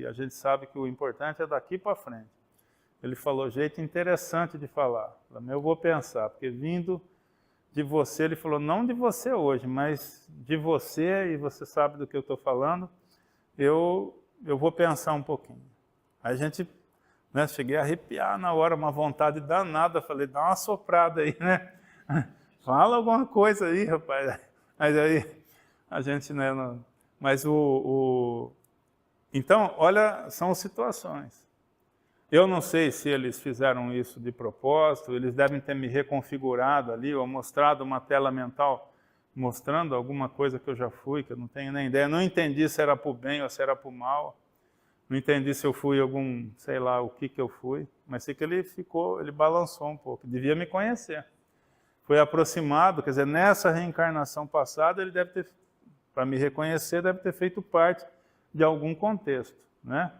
[SPEAKER 1] e a gente sabe que o importante é daqui para frente. Ele falou, jeito interessante de falar. Eu vou pensar, porque vindo de você, ele falou, não de você hoje, mas de você, e você sabe do que eu estou falando, eu vou pensar um pouquinho. Aí a gente... né, cheguei a arrepiar na hora, uma vontade danada, falei, dá uma soprada aí, né? Fala alguma coisa aí, rapaz. Mas aí, a gente, né, mas então, olha, são situações. Eu não sei se eles fizeram isso de propósito, eles devem ter me reconfigurado ali, ou mostrado uma tela mental, mostrando alguma coisa que eu já fui, que eu não tenho nem ideia. Não entendi se era para o bem ou se era para o mal. Não entendi se eu fui algum, sei lá, o que eu fui, mas sei que ele balançou um pouco, devia me conhecer. Foi aproximado, quer dizer, nessa reencarnação passada, ele deve ter, para me reconhecer, deve ter feito parte de algum contexto, né?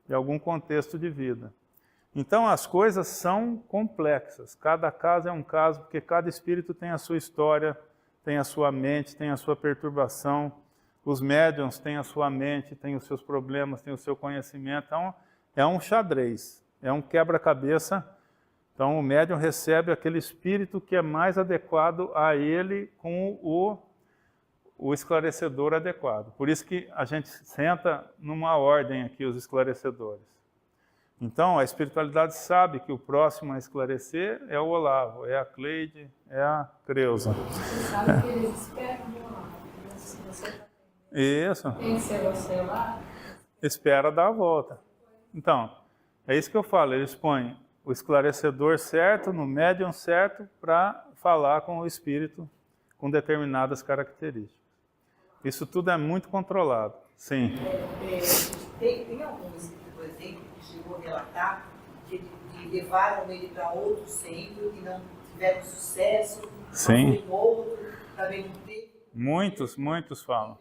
[SPEAKER 1] De algum contexto de vida. Então, as coisas são complexas, cada caso é um caso, porque cada espírito tem a sua história, tem a sua mente, tem a sua perturbação. Os médiuns têm a sua mente, têm os seus problemas, têm o seu conhecimento. Então, é um xadrez, é um quebra-cabeça. Então, o médium recebe aquele espírito que é mais adequado a ele com o esclarecedor adequado. Por isso que a gente senta numa ordem aqui, os esclarecedores. Então, a espiritualidade sabe que o próximo a esclarecer é o Olavo, é a Cleide, é a Creuza.
[SPEAKER 2] Você sabe que eles esperam do Olavo. Se você
[SPEAKER 1] Isso.
[SPEAKER 2] tem que ser você lá,
[SPEAKER 1] Espera dar a volta. Então, é isso que eu falo, eles põem o esclarecedor certo, no médium certo, para falar com o espírito com determinadas características. Isso tudo é muito controlado. Sim.
[SPEAKER 3] Tem algum espírito, por exemplo, que chegou a relatar que levaram ele para outro centro e não tiveram sucesso?
[SPEAKER 1] Sim.
[SPEAKER 3] Outro, também não teve?
[SPEAKER 1] Muitos falam.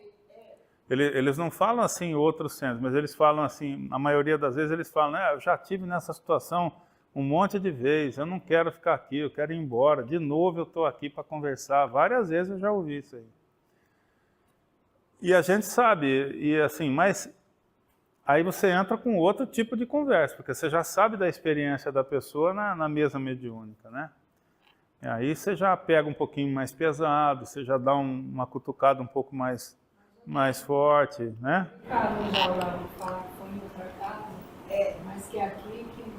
[SPEAKER 1] Eles não falam assim em outros centros, mas eles falam assim, a maioria das vezes eles falam, eu já tive nessa situação um monte de vezes, eu não quero ficar aqui, eu quero ir embora, de novo eu estou aqui para conversar, várias vezes eu já ouvi isso aí. E a gente sabe, e assim, mas aí você entra com outro tipo de conversa, porque você já sabe da experiência da pessoa na mesa mediúnica, né? E aí você já pega um pouquinho mais pesado, você já dá uma cutucada um pouco mais forte, né?
[SPEAKER 2] cara, já lá falar que foi em outra casa, mas que aqui que...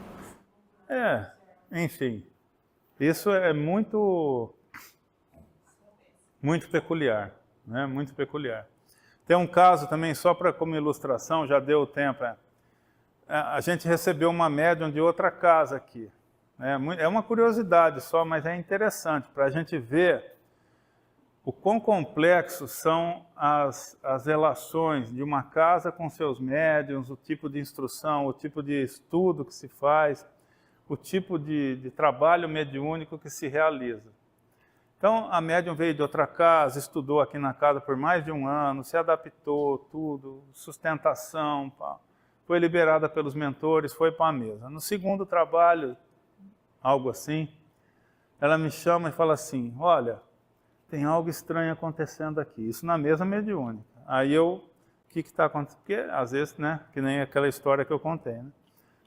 [SPEAKER 1] Enfim, isso é muito peculiar, né? Muito peculiar. Tem um caso também, só como ilustração, já deu o tempo, a gente recebeu uma médium de outra casa aqui. É uma curiosidade só, mas é interessante para a gente ver o quão complexos são as relações de uma casa com seus médiuns, o tipo de instrução, o tipo de estudo que se faz, o tipo de trabalho mediúnico que se realiza. Então, a médium veio de outra casa, estudou aqui na casa por mais de um ano, se adaptou, tudo, sustentação, foi liberada pelos mentores, foi para a mesa. No segundo trabalho, algo assim, ela me chama e fala assim, olha, tem algo estranho acontecendo aqui, isso na mesa mediúnica. Aí o que está acontecendo? Porque às vezes, né, que nem aquela história que eu contei, né?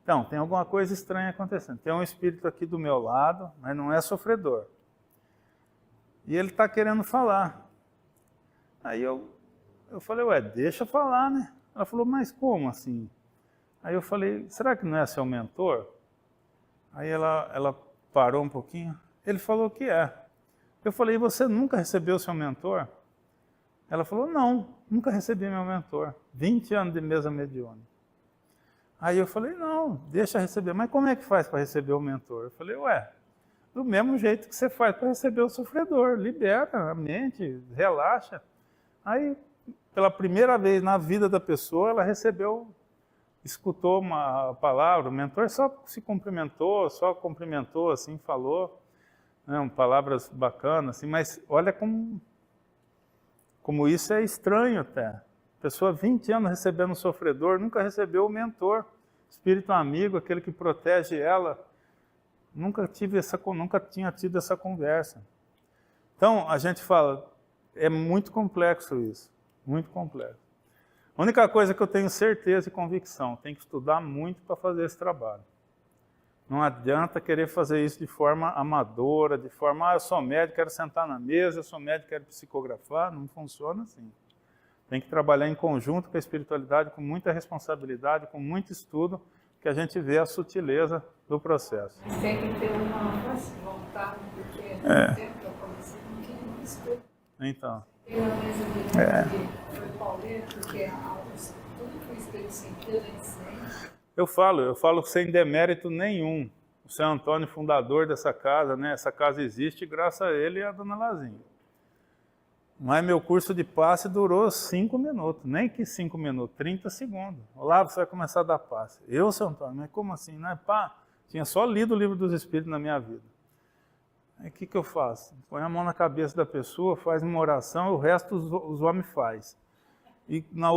[SPEAKER 1] Então, tem alguma coisa estranha acontecendo. Tem um espírito aqui do meu lado, mas não é sofredor. E ele está querendo falar. Aí eu falei, deixa falar, né? Ela falou, mas como assim? Aí eu falei, será que não é seu mentor? Aí ela parou um pouquinho. Ele falou que é. Eu falei, você nunca recebeu seu mentor? Ela falou, não, nunca recebi meu mentor. 20 anos de mesa mediúnica. Aí eu falei, não, deixa receber. Mas como é que faz para receber o mentor? Eu falei, do mesmo jeito que você faz para receber o sofredor. Libera a mente, relaxa. Aí, pela primeira vez na vida da pessoa, ela recebeu escutou uma palavra, o mentor só se cumprimentou, assim, falou, né, palavras bacanas, assim, mas olha como isso é estranho até. A pessoa 20 anos recebendo um sofredor, nunca recebeu o mentor, espírito amigo, aquele que protege ela. Nunca tinha tido essa conversa. Então, a gente fala, é muito complexo isso, muito complexo. A única coisa que eu tenho certeza e convicção, tem que estudar muito para fazer esse trabalho. Não adianta querer fazer isso de forma amadora, de forma, eu sou médico, quero sentar na mesa, eu sou médico, quero psicografar, não funciona assim. Tem que trabalhar em conjunto com a espiritualidade, com muita responsabilidade, com muito estudo, que a gente vê a sutileza do processo.
[SPEAKER 2] Mas tem que ter uma força de vontade, porque no tempo que eu comecei, não queria muito estudo.
[SPEAKER 1] Então.
[SPEAKER 2] Eu mesmo foi pauleiro, porque tudo que o Espírito sentiu, a gente sente.
[SPEAKER 1] Eu falo sem demérito nenhum. O seu Antônio, fundador dessa casa, né? Essa casa existe graças a ele e a dona Lazinha. Mas meu curso de passe durou 5 minutos, nem que 5 minutos, 30 segundos. Olá, você vai começar a dar passe. Eu, seu Antônio, mas como assim? Não é pá? Tinha só lido o Livro dos Espíritos na minha vida. Aí o que eu faço? Põe a mão na cabeça da pessoa, faz uma oração, o resto os homens faz. E no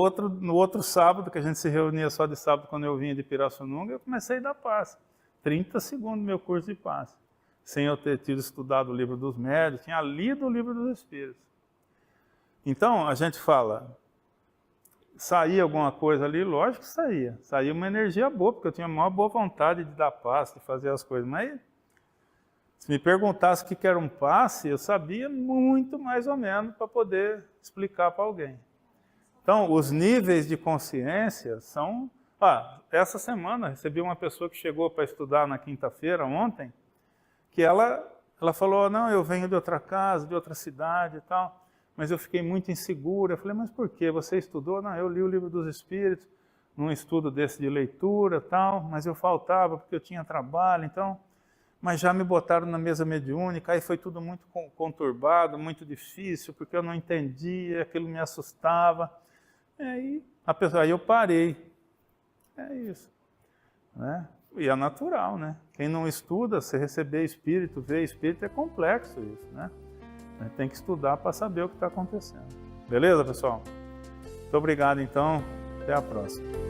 [SPEAKER 1] outro sábado, que a gente se reunia só de sábado quando eu vinha de Pirassununga, eu comecei a dar passe. 30 segundos meu curso de passe. Sem eu ter tido estudado o Livro dos Médiuns, tinha lido o Livro dos Espíritos. Então, a gente fala, saía alguma coisa ali? Lógico que saía. Saía uma energia boa, porque eu tinha a maior boa vontade de dar passe, de fazer as coisas. Mas, se me perguntasse o que era um passe, eu sabia muito mais ou menos para poder explicar para alguém. Então, os níveis de consciência são... essa semana, recebi uma pessoa que chegou para estudar na quinta-feira, ontem, que ela falou, não, eu venho de outra casa, de outra cidade e tal... Mas eu fiquei muito insegura. Eu falei, mas por quê? Você estudou? Não, eu li o Livro dos Espíritos, num estudo desse de leitura e tal, mas eu faltava porque eu tinha trabalho, então... Mas já me botaram na mesa mediúnica, aí foi tudo muito conturbado, muito difícil, porque eu não entendia, aquilo me assustava. Aí eu parei. É isso. Né? E é natural, né? Quem não estuda, se receber espírito, ver espírito, é complexo isso, né? Tem que estudar para saber o que está acontecendo. Beleza, pessoal? Muito obrigado, então. Até a próxima.